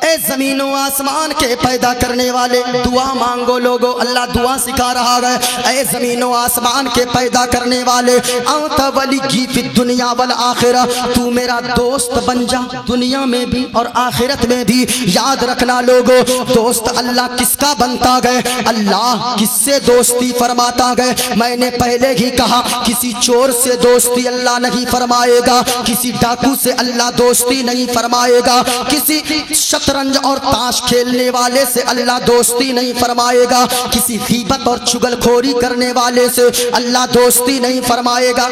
اے زمین و آسمان کے پیدا کرنے والے دعا مانگو لوگو. اللہ دعا سکھا رہا ہے. اے زمین و آسمان کے پیدا کرنے والے انت ولی فی الدنیا والآخرہ. تو میرا دوست بن جا دنیا میں بھی اور آخرت میں بھی. یاد رکھنا لوگو دوست اللہ کس کا بنتا گئے. اللہ کس سے دوستی فرماتا گئے. میں نے پہلے ہی کہا کسی چور سے دوستی اللہ نہیں فرمائے گا. کسی ڈاکو سے اللہ دوستی نہیں فرمائے گا. کسی شطرنج اور تاش کھیلنے والے سے اللہ دوستی نہیں فرمائے گا. کسی غیبت اور چگل خوری کرنے والے سے اللہ دوستی نہیں فرمائے گا.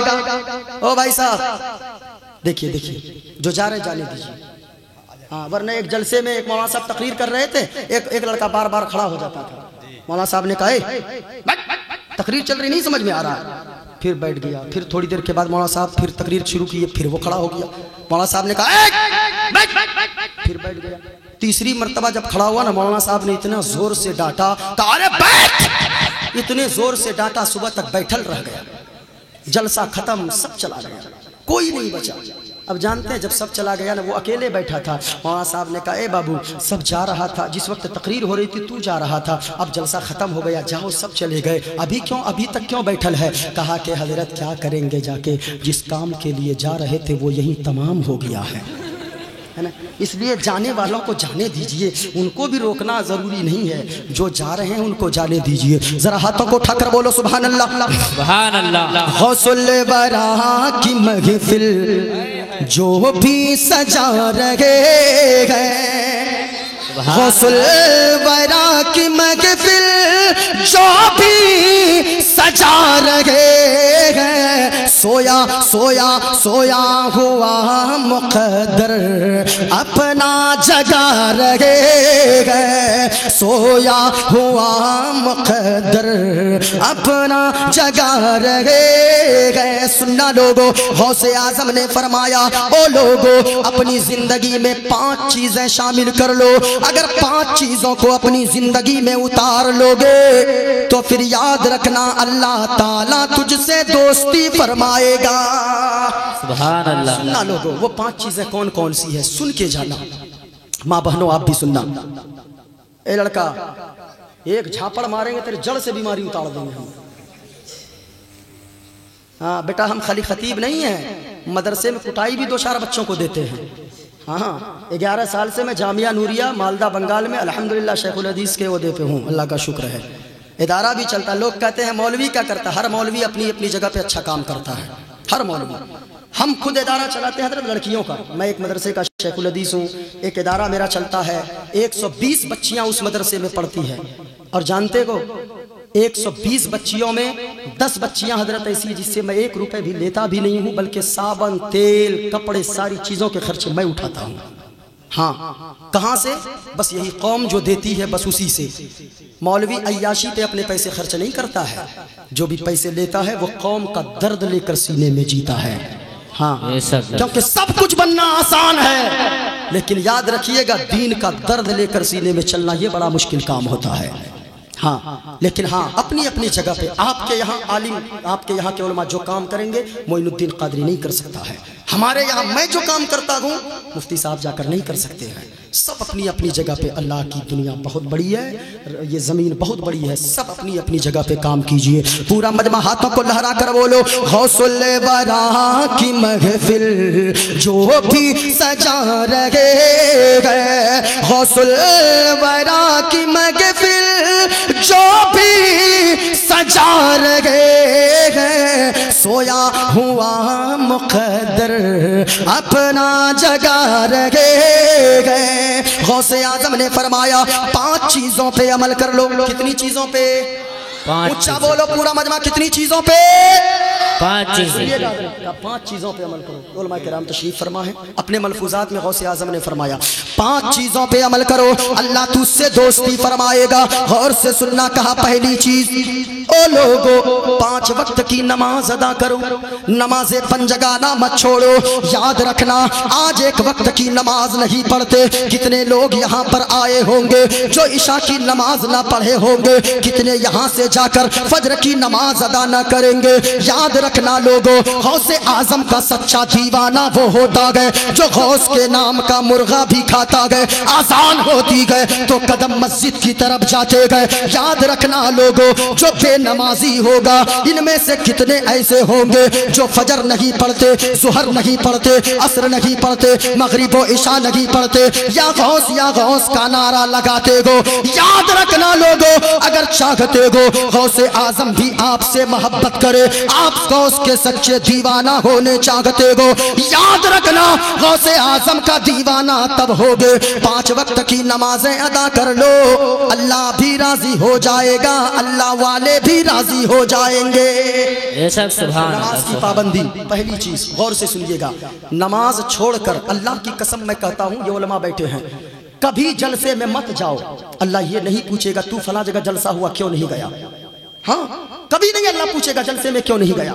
او بھائی صاحب دیکھیے جو جا رہے جانے دیجیے. ہاں ورنہ ایک جلسے میں ایک مولانا صاحب تقریر کر رہے تھے. ایک لڑکا بار بار کھڑا ہو جاتا تھا. مولانا صاحب نے کہا تقریر چل رہی نہیں سمجھ میں آ رہا. پھر بیٹھ گیا. پھر تھوڑی دیر کے بعد مولانا صاحب پھر تقریر شروع کی. پھر وہ کھڑا ہو گیا. مولانا صاحب نے کہا پھر بیٹھ گیا. تیسری مرتبہ جب کھڑا ہوا نا مولانا صاحب نے اتنا زور سے ڈانٹا. ارے بیٹھ. اتنے زور سے ڈانٹا صبح تک بیٹھل رہ گیا. جلسہ ختم سب چلا گیا کوئی نہیں بچا. اب جانتے ہیں جب سب چلا گیا نا وہ اکیلے بیٹھا تھا. مولانا صاحب نے کہا اے بابو سب جا رہا تھا جس وقت تقریر ہو رہی تھی تو جا رہا تھا. اب جلسہ ختم ہو گیا جاؤ سب چلے گئے. ابھی تک کیوں بیٹھل ہے. کہا کہ حضرت کیا کریں گے جا کے جس کام کے لیے جا رہے تھے وہ یہی تمام ہو گیا ہے. ہے نا؟ اس لیے جانے والوں کو جانے دیجئے، ان کو بھی روکنا ضروری نہیں ہے، جو جا رہے ہیں ان کو جانے دیجئے۔ ذرا ہاتھوں کو اٹھا کر بولو سبحان اللہ۔ سبحان اللہ۔ غوث الورا کی محفل جو بھی سجا رہے ہیں، غوث الورا کی محفل جو بھی سجا رہے ہیں، سویا سویا سویا ہوا مقدر اپنا جگا رہے ہیں، سویا ہوا مقدر اپنا جگا رہے ہیں۔ سننا لوگو، غوث اعظم نے فرمایا او لوگو اپنی زندگی میں 5 چیزیں شامل کر لو، اگر 5 چیزوں کو اپنی زندگی میں اتار لوگے تو پھر یاد رکھنا اللہ تعالیٰ تجھ سے دوستی فرمائے گا۔ سبحان اللہ۔ سننا لوگو، وہ 5 چیزیں کون کون سی ہے سن کے جانا، ماں بہنوں آپ بھی سننا۔ اے لڑکا، ایک جھاپڑ ماریں گے تیرے جڑ سے بیماری اتار دیں گے ہم۔ ہاں بیٹا، ہم خالی خطیب نہیں ہیں، مدرسے میں کٹائی بھی 2-4 بچوں کو دیتے ہیں۔ ہاں 11 سال سے میں جامعہ نوریہ مالدہ بنگال میں الحمدللہ شیخ الحدیث کے عہدے پہ ہوں، اللہ کا شکر ہے۔ ادارہ بھی چلتا ہے، لوگ کہتے ہیں مولوی کیا کرتا ہے، ہر مولوی اپنی اپنی جگہ پہ اچھا کام کرتا ہے، ہر مولوی۔ ہم خود ادارہ چلاتے ہیں حضرت لڑکیوں کا، میں ایک مدرسے کا شیخ الحدیث ہوں، ایک ادارہ میرا چلتا ہے، 120 بچیاں اس مدرسے میں پڑھتی ہیں، اور جانتے ہو 120 بچیوں میں 10 بچیاں حضرت ایسی جس سے میں 1 روپے بھی لیتا بھی نہیں ہوں، بلکہ صابن، تیل، کپڑے، ساری چیزوں کے خرچے میں اٹھاتا ہوں۔ ہاں کہاں سے؟ بس یہی قوم جو دیتی ہے بس اسی سے۔ مولوی عیاشی پہ اپنے پیسے خرچ نہیں کرتا ہے، جو بھی پیسے لیتا ہے وہ قوم کا درد لے کر سینے میں جیتا ہے۔ ہاں کیونکہ سب کچھ بننا آسان ہے، لیکن یاد رکھیے گا دین کا درد لے کر سینے میں چلنا یہ بڑا مشکل کام ہوتا ہے۔ ہاں لیکن ہاں اپنی اپنی جگہ پہ آپ کے یہاں عالم، آپ کے یہاں کے علماء جو کام کریں گے معین الدین قادری نہیں کر سکتا ہے، ہمارے یہاں میں جو کام کرتا ہوں مفتی صاحب جا کر نہیں کر سکتے ہیں۔ سب اپنی اپنی جگہ پہ، اللہ کی دنیا بہت بڑی ہے، یہ زمین بہت بڑی ہے، سب اپنی اپنی جگہ پہ کام کیجئے۔ پورا مجمع ہاتھوں کو لہرا کر بولو غوث الورا کی محفل جو بھی سجا رہے ہیں، غوث الورا کی محفل جو بھی سجا رہے ہیں، سویا ہوا مقدر اپنا جگا رہے ہیں۔ غوث اعظم نے فرمایا 5 چیزوں پہ عمل کر لو۔ کتنی چیزوں پہ؟ 5 اونچا بولو پورا مجمع، کتنی چیزوں پہ؟ 5 چیزیں۔ 5 چیزوں پہ عمل کرو۔ علماء کرام تشریف فرما ہے، اپنے ملفوظات میں غوث اعظم نے فرمایا 5 چیزوں پہ عمل کرو، اللہ تجھ سے دوستی فرمائے گا۔ غور سے سننا، کہا پہلی چیز او لوگو 5 وقت کی نماز ادا کرو، نماز پنجگانہ مت چھوڑو۔ یاد رکھنا آج 1 وقت کی نماز نہیں پڑھتے، کتنے لوگ یہاں پر آئے ہوں گے جو عشاء کی نماز نہ پڑھے ہوں گے، کتنے یہاں سے جا کر فجر کی نماز ادا نہ کریں گے۔ یاد رکھنا لوگو غوث اعظم کا سچا دیوانہ وہ ہوتا گئے جو غوث کے نام کا مرغا بھی کھاتا گئے، آزان ہوتی گئے تو قدم مسجد کی طرف جاتے گئے۔ یاد رکھنا لوگو جو بے نمازی ہوگا، ان میں سے کتنے ایسے ہوں گے جو فجر نہیں پڑھتے، ظہر نہیں پڑھتے، عصر نہیں پڑھتے، مغرب و عشاء نہیں پڑھتے، یا غوث کا نعرہ لگاتے گو۔ یاد رکھنا لوگو اگر چاہتے گو غوث اعظم بھی آپ سے محبت کرے، آپ غوث کے سچے دیوانہ ہونے چاہتے گو، یاد رکھنا غوث اعظم کا دیوانہ تب ہوگے 5 وقت کی نمازیں ادا کر لو، اللہ بھی راضی ہو جائے گا، اللہ والے بھی راضی ہو جائیں گے۔ نماز کی پابندی پہلی چیز، غور سے سنیے گا، نماز چھوڑ کر اللہ کی قسم میں کہتا ہوں، یہ علماء بیٹھے ہیں، کبھی جلسے میں مت جاؤ، اللہ یہ نہیں پوچھے گا تو فلاں جگہ جلسہ ہوا کیوں نہیں گیا۔ ہاں کبھی نہیں اللہ پوچھے گا جلسے میں کیوں نہیں گیا،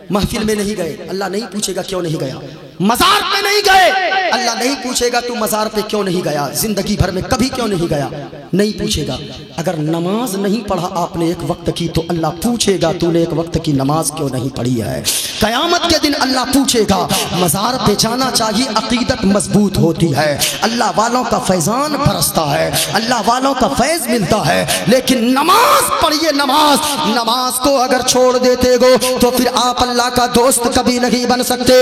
محفل میں نہیں گئے اللہ نہیں پوچھے گا کیوں نہیں گیا، مزار پہ نہیں گئے اللہ نہیں پوچھے گا تو مزار پہ کیوں نہیں گیا، زندگی بھر میں کبھی کیوں نہیں گیا، نہیں پوچھے گا۔ اگر نماز نہیں پڑھا آپ نے 1 وقت کی تو اللہ پوچھے گا تو نے 1 وقت کی نماز کیوں نہیں پڑھی ہے۔ قیامت کے دن اللہ پوچھے گا۔ مزار پہ جانا چاہیے، عقیدت مضبوط ہوتی ہے، اللہ والوں کا فیضان برستا ہے، اللہ والوں کا فیض ملتا ہے، لیکن نماز پڑھیے، نماز کو اگر چھوڑ دیتے گو تو پھر آپ اللہ کا دوست کبھی نہیں بن سکتے۔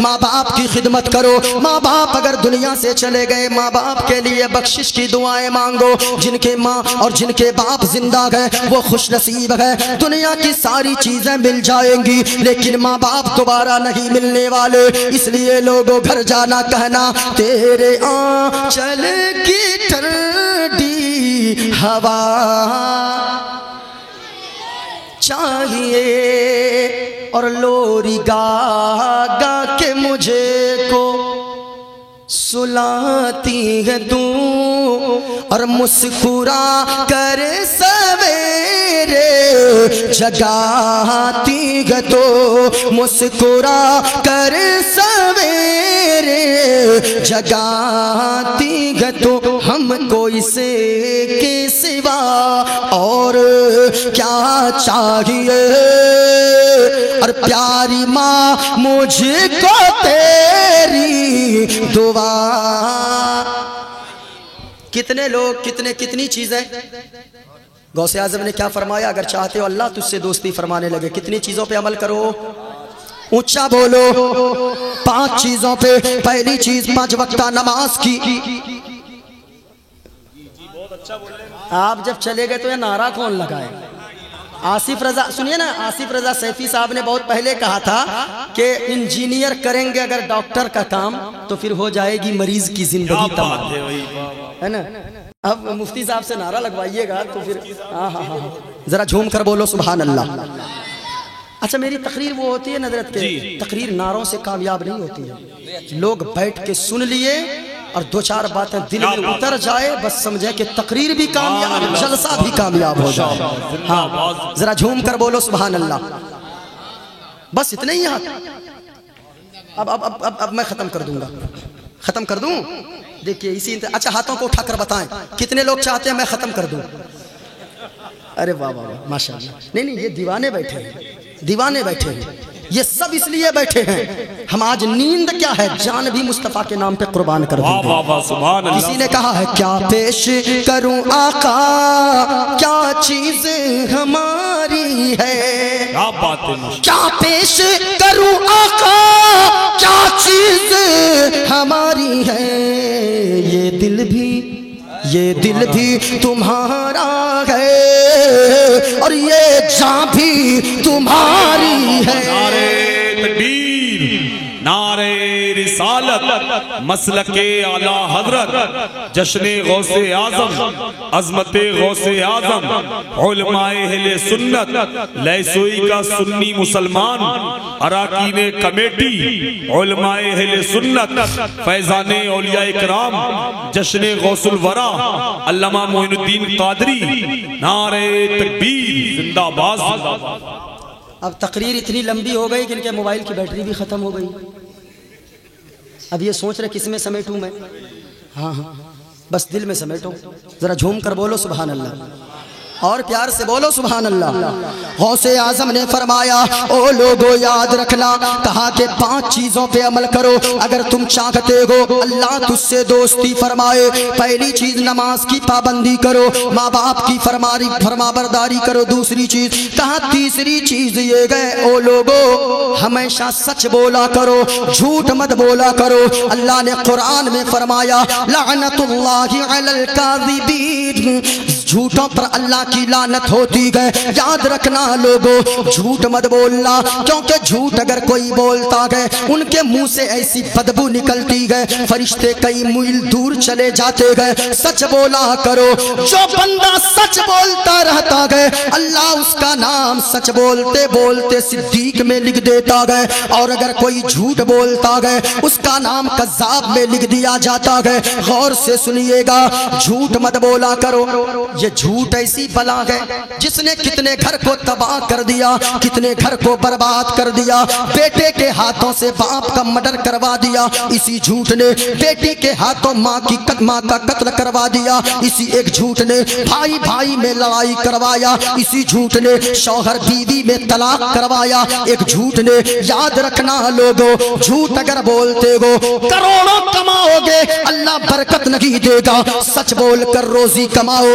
ماں باپ کی خدمت کرو، ماں باپ اگر دنیا سے چلے گئے ماں باپ کے لیے بخشش کی دعائیں مانگو۔ جن کے ماں اور جن کے باپ زندہ گئے وہ خوش نصیب ہے، دنیا کی ساری چیزیں مل جائیں گی لیکن ماں باپ دوبارہ نہیں ملنے والے، اس لیے لوگوں گھر جانا کہنا تیرے آنچل کی ٹھنڈی ہوا چاہیے اور لوری گا گا کے مجھے کو سلاتی ہے تو اور مسکرا کر سویرے جگاتی ہے تو مسکرا کر سویرے جگاتی ہے تو ہم کو اسے کے سوا اور کیا چاہیے اور پیاری ماں مجھ کو تیری دعا۔ کتنے لوگ کتنی چیزیں غوث اعظم نے کیا فرمایا، اگر چاہتے ہو اللہ تجھ سے دوستی فرمانے لگے کتنی چیزوں پہ عمل کرو، اونچا بولو، 5 چیزوں پہ۔ پہلی چیز 5 وقتہ نماز کی۔ آپ جب چلے گئے تو یہ نعرہ کون لگائے؟ آصف رضا، سنیے نا، آصف رضا سیفی صاحب نے بہت پہلے کہا تھا کہ انجینئر کریں گے اگر ڈاکٹر کا کام تو پھر ہو جائے گی مریض کی زندگی تمام، ہے نا؟ اب مفتی صاحب سے نعرہ لگوائیے گا تو پھر ہاں ذرا جھوم کر بولو سبحان اللہ۔ اچھا میری تقریر وہ ہوتی ہے نظرت کے، تقریر نعروں سے کامیاب نہیں ہوتی ہے، لوگ بیٹھ کے سن لیے اور 2-4 باتیں دل میں اتر جائے بس سمجھے کہ تقریر بھی کامیاب، جلسہ بھی کامیاب ہو جائے۔ ہاں ذرا جھوم کر بولو سبحان اللہ۔ بس اتنے ہی ہاتھ، اب میں ختم کر دوں گا، ختم کر دوں۔ دیکھیے اسی اچھا ہاتھوں کو اٹھا کر بتائیں کتنے لوگ چاہتے ہیں میں ختم کر دوں؟ ارے واہ واہ واہ ماشاءاللہ۔ نہیں یہ دیوانے بیٹھے ہیں، دیوانے بیٹھے ہیں، یہ سب اس لیے بیٹھے ہیں۔ ہم آج نیند کیا ہے، جان بھی مصطفیٰ کے نام پہ قربان کر دیں گے۔ کسی نے کہا ہے کیا پیش کروں آقا کیا چیز ہماری ہے، کیا پیش کروں آقا کیا چیز ہماری ہے، یہ دل بھی تمہارا ہے اور یہ جان بھی تمہاری ہے۔ نعرہ تکبیر، نعرہ رسالت، مسلک اعلی حضرت، جشن غوث اعظم، عظمت غوث اعظم، علماء اہل سنت، لیسوئی کا سنی مسلمان، اراکین کمیٹی، علماء اہل سنت، فیضان اولیاء اکرام، جشن غوث الورا، علامہ معین الدین قادری، نعرہ تکبیر، زندہ باد۔ اب تقریر اتنی لمبی ہو گئی کہ ان کے موبائل کی بیٹری بھی ختم ہو گئی، اب یہ سوچ رہے کس میں سمیٹوں میں؟ ہاں بس دل میں سمیٹو، ذرا جھوم کر بولو سبحان اللہ اور پیار سے بولو سبحان اللہ۔ غوث اعظم نے فرمایا او لوگو یاد رکھنا، کہا کہ 5 چیزوں پہ عمل کرو اگر تم چاہتے ہو اللہ تجھ سے دوستی فرمائے۔ پہلی چیز نماز کی پابندی کرو، ماں باپ کی فرما برداری کرو۔ دوسری چیز کہا، تیسری چیز یہ گئے او لوگو ہمیشہ سچ بولا کرو، جھوٹ مت بولا کرو۔ اللہ نے قرآن میں فرمایا لعنت اللہ علی الکاذبین، جھوٹوں پر اللہ کی لعنت ہوتی ہے۔ یاد رکھنا لوگو جھوٹ مت بولنا، کیونکہ جھوٹ اگر کوئی بولتا ہے ان کے منہ سے ایسی بدبو نکلتی ہے فرشتے کئی میل دور چلے جاتے ہیں۔ سچ بولا کرو، جو بندہ سچ بولتا رہتا ہے اللہ اس کا نام سچ بولتے بولتے صدیق میں لکھ دیتا ہے، اور اگر کوئی جھوٹ بولتا ہے اس کا نام کذاب میں لکھ دیا جاتا ہے۔ غور سے سنیے گا، جھوٹ مت بولا کرو۔ یہ جھوٹ ایسی بلا ہے جس نے کتنے گھر کو تباہ کر دیا، کتنے گھر کو برباد کر دیا۔ بیٹے کے ہاتھوں سے باپ کا مرڈر کروا دیا اسی جھوٹ نے، بیٹی کے ہاتھوں ماں کا قتل کروا دیا اسی ایک جھوٹ نے، بھائی بھائی میں لڑائی کروایا اسی جھوٹ نے، شوہر بیوی میں طلاق کروایا ایک جھوٹ نے۔ یاد رکھنا لوگو جھوٹ اگر بولتے ہو کروڑوں کماؤ گے اللہ برکت نہیں دے گا۔ سچ بول کر روزی کماؤ،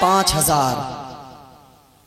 5000।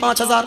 5000।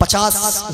50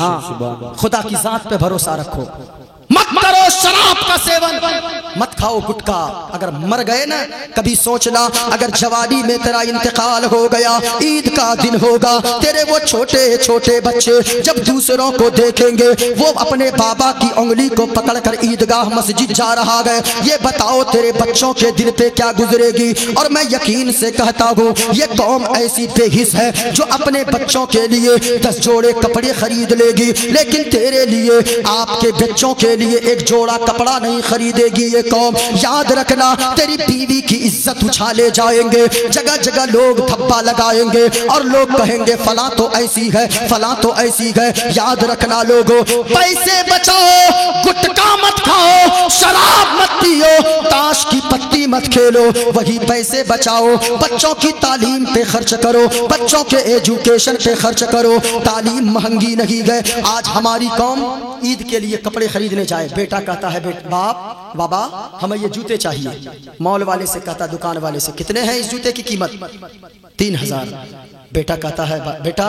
ہاں خدا کی ذات پہ بھروسہ رکھو، مت کرو شراب کا سیون، مت کھاؤ گٹکا۔ اگر مر گئے نا کبھی سوچنا، اگر جوانی میں تیرا انتقال ہو گیا، عید کا دن ہوگا، تیرے وہ چھوٹے چھوٹے بچے جب دوسروں کو دیکھیں گے وہ اپنے بابا کی انگلی کو پکڑ کر عیدگاہ مسجد جا رہا ہے، یہ بتاؤ تیرے بچوں کے دل پہ کیا گزرے گی؟ اور میں یقین سے کہتا ہوں یہ قوم ایسی بے حس ہے جو اپنے بچوں کے لیے 10 جوڑے کپڑے خرید لے گی، لیکن تیرے لیے، آپ کے بچوں کے لیے ایک جوڑا کپڑا نہیں خریدے گی یہ قوم۔ یاد رکھنا تیری بیوی کی عزت اچھالے جائیں گے، جگہ جگہ لوگ دھبا لگائیں گے اور لوگ کہیں گے فلاں تو ایسی ہے، فلاں تو ایسی ہے۔ یاد رکھنا لوگوں، پیسے بچاؤ، گٹکا مت کھاؤ، شراب مت پیو، تاش کی پتی مت کھیلو، وہی پیسے بچاؤ، بچوں کی تعلیم پہ خرچ کرو، بچوں کے ایجوکیشن پہ خرچ کرو۔ تعلیم مہنگی نہیں ہے۔ آج ہماری قوم عید کے لیے کپڑے خریدنے جائے، بیٹا کہتا ہے بابا ہمیں یہ جوتے چاہیے، مال والے سے کہتا، دکان والے سے کتنے ہیں اس جوتے کی قیمت؟ 3000۔ بیٹا کہتا ہے بیٹا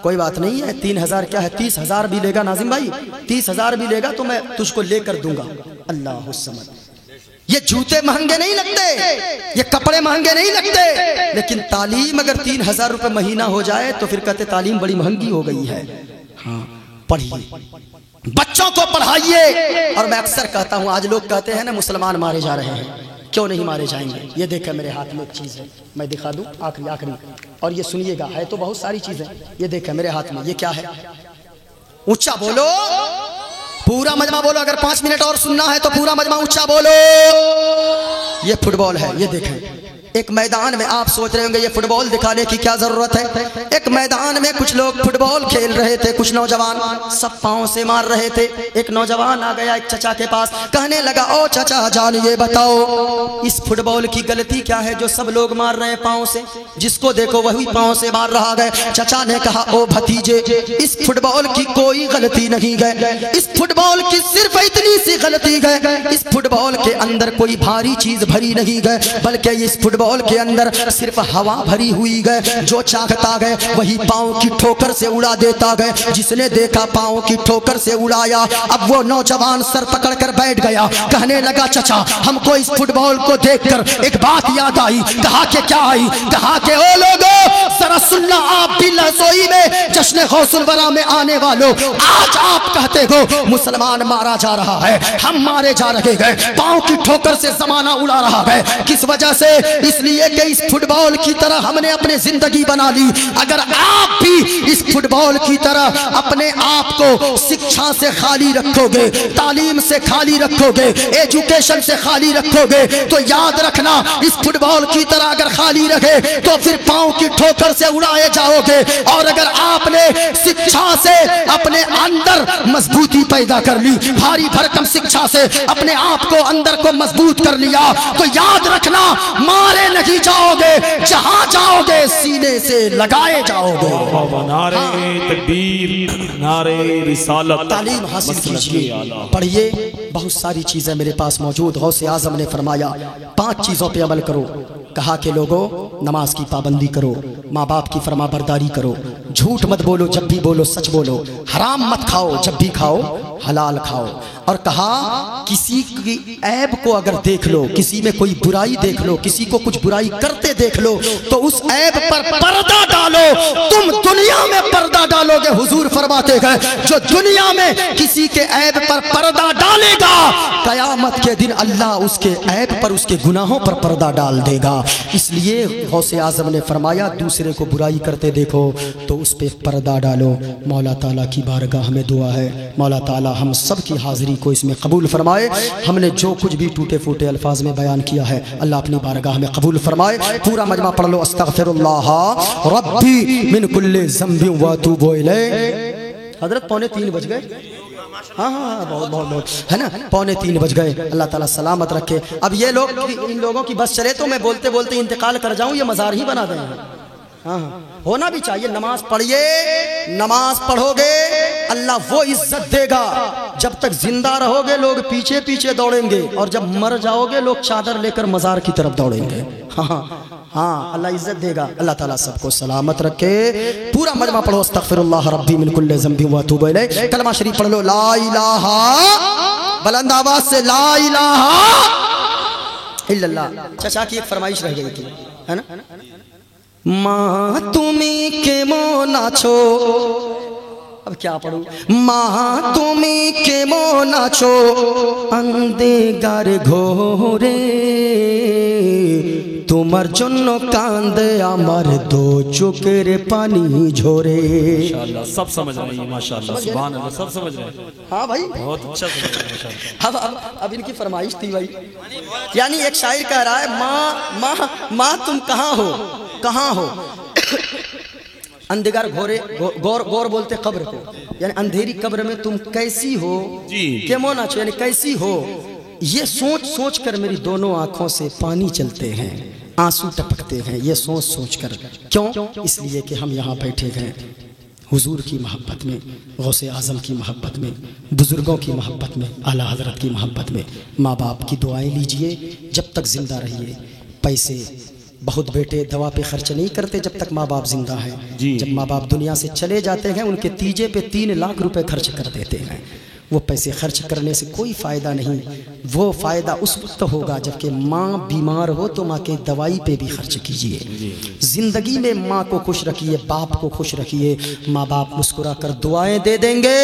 کوئی بات نہیں ہے، 3000 کیا ہے، 30,000 بھی لے گا ناظم بھائی، 30,000 بھی لے گا تو میں تجھ کو لے کر دوں گا۔ اللہ الصمد۔ یہ جوتے مہنگے نہیں لگتے، یہ کپڑے مہنگے نہیں لگتے، لیکن تعلیم اگر 3000 روپے مہینہ ہو جائے تو پھر کہتے تعلیم بڑی مہنگی ہو گئی ہے۔ ہاں پڑھیے، بچوں کو پڑھائیے۔ اور میں اکثر کہتا ہوں، آج لوگ کہتے ہیں نا مسلمان مارے جا رہے ہیں، کیوں نہیں مارے جائیں گے؟ یہ دیکھیں میرے ہاتھ میں ایک چیز ہے، میں دکھا دوں آخری، اور یہ سنیے گا، ہے تو بہت ساری چیزیں، یہ دیکھیں میرے ہاتھ میں، یہ کیا ہے؟ اونچا بولو، پورا مجمع بولو، اگر 5 منٹ اور سننا ہے تو پورا مجمع اونچا بولو۔ یہ فٹ بال ہے، یہ دیکھیں ایک میدان میں، آپ سوچ رہے ہوں گے یہ فٹ بال دکھانے کی کیا ضرورت ہے؟ ایک میدان میں کچھ لوگ فٹ بال کھیل رہے تھے، کچھ نوجوان سب پاؤں سے مار رہے تھے۔ ایک نوجوان آ گیا ایک چچا کے پاس، کہنے لگا او چچا جان یہ بتاؤ اس فٹ بال کی غلطی کیا ہے جو سب لوگ مار رہے ہیں پاؤں سے، جس کو دیکھو وہی پاؤں سے مار رہا ہے۔ چچا نے کہا او بھتیجے اس فٹ بال کی کوئی غلطی نہیں ہے، اس فٹ بال کی صرف اتنی سی غلطی ہے، اس فٹ بال کے اندر کوئی بھاری چیز بھری نہیں ہے، بلکہ اس فٹ بال کے اندر صرف ہوا بھری ہوئی ہے، جو چاہتا ہے وہی پاؤں کی ٹھوکر سے اڑا دیتا ہے۔ جس نے دیکھا پاؤں کی ٹھوکر سے اڑایا، اب وہ نوجوان سر پکڑ کر بیٹھ گیا، کہنے لگا چچا ہم کو اس فٹ بال کو دیکھ کر ایک بات یاد آئی۔ کہا کہ کیا آئی؟ کہا کہ او لوگو ذرا سننا، آپ بھی لہزوئی میں جشن غوث الورا میں آنے والوں، آج آپ کہتے ہو مسلمان مارا جا رہا ہے، ہم مارے جا رہے ہیں، پاؤں کی ٹھوکر سے زمانہ اڑا رہا ہے، کس وجہ سے؟ اس لیے کہ اس فٹ بال کی طرح ہم نے اپنے زندگی بنا لی۔ اگر آپ بھی اس فٹ بال کی طرح اپنے آپ کو شکشا سے خالی رکھو گے، تعلیم سے خالی رکھو گے، ایجوکیشن سے خالی رکھو گے، تو یاد رکھنا اس فٹ بال کی طرح اگر خالی رکھے تو پھر پاؤں کی ٹھوکر سے اڑائے جاؤ گے۔ اور اگر آپ نے شکشا سے اپنے اندر مضبوطی پیدا کر لی، بھاری بھرکم شکشا سے اپنے آپ کو اندر کو مضبوط کر لیا، تو یاد رکھنا مارے نہیں جاؤ گے، جہاں جاؤ گے سینے سے لگائے جاؤ گے۔ نعرے تکبیر، نعرے رسالت۔ تعلیم حاصل کیجیے، پڑھیے، بہت ساری چیزیں میرے پاس موجود۔ غوث اعظم نے فرمایا 5 چیزوں پہ عمل کرو۔ کہا کہ لوگوں نماز کی پابندی کرو، ماں باپ کی فرما برداری کرو، جھوٹ مت بولو جب بھی بولو سچ بولو، حرام مت کھاؤ جب بھی کھاؤ حلال کھاؤ۔ اور کہا کسی کی عیب کو اگر دیکھ لو، کسی میں کوئی برائی دیکھ لو، کسی کو کچھ برائی کرتے دیکھ لو تو اس عیب پر پردہ ڈالو، تم دنیا میں پردہ ڈالو گے۔ حضور فرماتے ہیں جو دنیا میں کسی کے عیب پر پردہ ڈالے گا، قیامت کے دن اللہ اس کے عیب پر، اس کے گناہوں پر پردہ ڈال دے گا۔ اس لیے غوث اعظم نے فرمایا دوسرے کو برائی کرتے دیکھو تو اس پہ پردہ ڈالو۔ مولا تعالیٰ کی بارگاہ میں دعا ہے، مولا تعالیٰ ہم سب کی حاضری کو اس میں قبول فرمائے۔ ہم نے جو کچھ بھی ٹوٹے پھوٹے الفاظ میں بیان کیا ہے اللہ اپنی بارگاہ میں قبول فرمائے۔ پورا مجمع پڑھ لو استغفر اللہ ربی من کل ذنب واتوب الیہ۔ حضرت 2:45 بج گئے، ہاں بہت ہے نا، 2:45 بج گئے۔ اللہ تعالیٰ سلامت رکھے۔ اب یہ لوگ، ان لوگوں کی بس چلے تو میں بولتے بولتے انتقال کر جاؤں، یہ مزار ہی بنا دیں گے۔ ہاں ہونا بھی چاہیے۔ نماز پڑھیے، نماز پڑھو گے اللہ وہ عزت دے گا۔ جب تک زندہ رہو گے لوگ پیچھے پیچھے دوڑیں گے، اور جب مر جاؤ گے لوگ چادر لے کر مزار کی طرف دوڑیں گے۔ ہاں ہاں اللہ عزت دے گا. اللہ تعالیٰ سب کو سلامت رکھے. پورا مجمع پڑھو استغفر اللہ ربی من کل ذنب واتوب الیہ. کلمہ شریف پڑھ لو لا الہ, بلند آواز سے لا الہ الا اللہ. چچا کی ایک فرمائش رہ گئی تھی ہے نا, ماں تمہیں کے مونا چھو, اب کیا پڑھوں, ماں تمہیں کے مونا چھو اندے گار گھورے তোমার জন্য কান্দে আমার দো চোখের পানি ঝরে. ماشاءاللہ سب سمجھ رہے ہیں ماشاءاللہ سبحان اللہ سب سمجھ رہے ہیں. ہاں بھائی بہت اچھا سمجھ رہے ہیں ماشاءاللہ. اب ان کی فرمائش تھی بھائی, یعنی ایک شاعر کہہ رہا ہے ماں تم کہاں ہو, کہاں ہو. اندھیگار گھورے, گور بولتے قبر کو, یعنی اندھیری قبر میں تم کیسی ہو کہ مونا چھو, یعنی کیسی ہو. یہ سوچ سوچ کر میری دونوں آنکھوں سے پانی چلتے ہیں, آنسو ٹپکتے ہیں, یہ سوچ سوچ کر. کیوں؟ اس لیے کہ ہم یہاں بیٹھے ہیں حضور کی محبت میں, غوث اعظم کی محبت میں, بزرگوں کی محبت میں, اعلیٰ حضرت کی محبت میں. ماں باپ کی دعائیں لیجئے جب تک زندہ رہیے. پیسے بہت بیٹے دوا پہ خرچ نہیں کرتے جب تک ماں باپ زندہ ہیں. جب ماں باپ دنیا سے چلے جاتے ہیں ان کے تیجے پہ 3 لاکھ روپے خرچ کر دیتے ہیں. وہ پیسے خرچ کرنے سے کوئی فائدہ نہیں, وہ فائدہ اس وقت ہوگا جبکہ ماں بیمار ہو تو ماں کے دوائی پہ بھی خرچ کیجئے. زندگی میں ماں کو خوش رکھیے, باپ کو خوش رکھیے. ماں باپ مسکرا کر دعائیں دے دیں گے,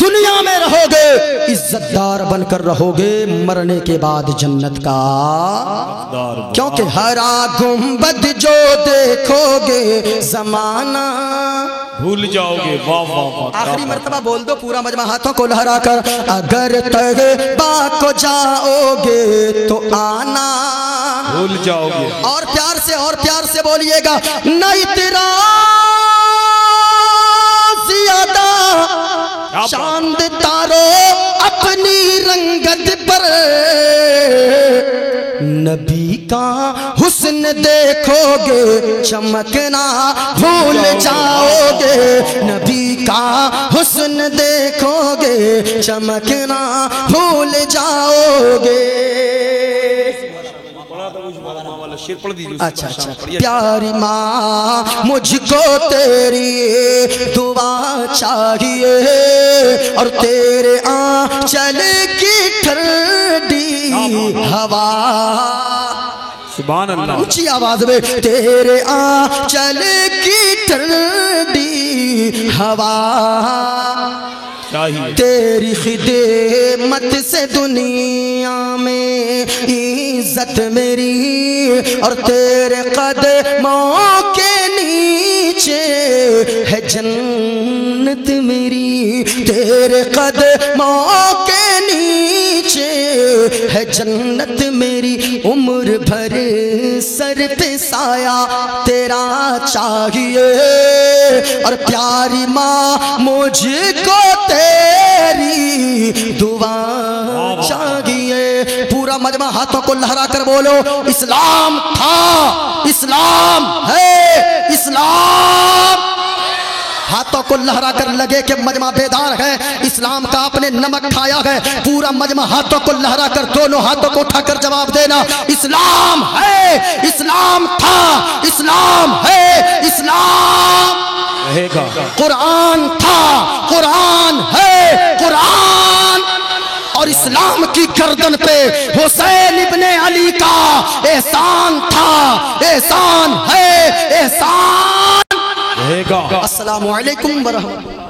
دنیا میں رہو گے عزت دار بن کر رہو گے, مرنے کے بعد جنت کا. کیونکہ ہرا گنبد جو دیکھو گے زمانہ بھول جاؤ گے. واہ واہ واہ. آخری مرتبہ بول دو پورا مجمع ہاتھوں کو لہرا کر, اگر طیبہ کو جاؤ گے تو آنا بھول جاؤ گے. اور پیار سے بولیے گا, نہیں تیرا زیادہ چاند تارو اپنی رنگت پر, نبی کا حسن دیکھو گے چمکنا بھول جاؤ گے, نبی کا حسن دیکھو گے چمکنا بھول جاؤ گے. اچھا پیاری ماں مجھ کو تیری دعا چاہیے, اور تیرے آنچل کی ٹھنڈی ہوا, سبحان اللہ, اونچی آواز میں, تیرے آنچل کی ٹھنڈی ہوا چاہیے. تیری خدمت سے دنیا میں عزت میری, اور تیرے قدموں کے نیچے ہے جنت میری, تیرے قدموں کے نیچے ہے جنت میری. عمر بھر سر پہ سایہ تیرا چاہیے, اور پیاری ماں مجھ کو تیری دعا چاہیے. پورا مجمع ہاتھوں کو لہرا کر بولو, اسلام تھا, اسلام ہے, اسلام. ہاتھوں کو لہرا کر لگے کہ مجمع بیدار ہے, اسلام کا آپ نے نمک کھایا ہے. پورا مجمع ہاتھوں کو لہرا کر دونوں ہاتھوں کو اٹھا کر جواب دینا, اسلام ہے, اسلام تھا, اسلام ہے, اسلام رہے گا. قرآن تھا, قرآن ہے, قرآن. اور اسلام کی گردن پہ حسین ابن علی کا احسان تھا, احسان ہے, احسان رہے گا. السلام علیکم ورحمۃ اللہ.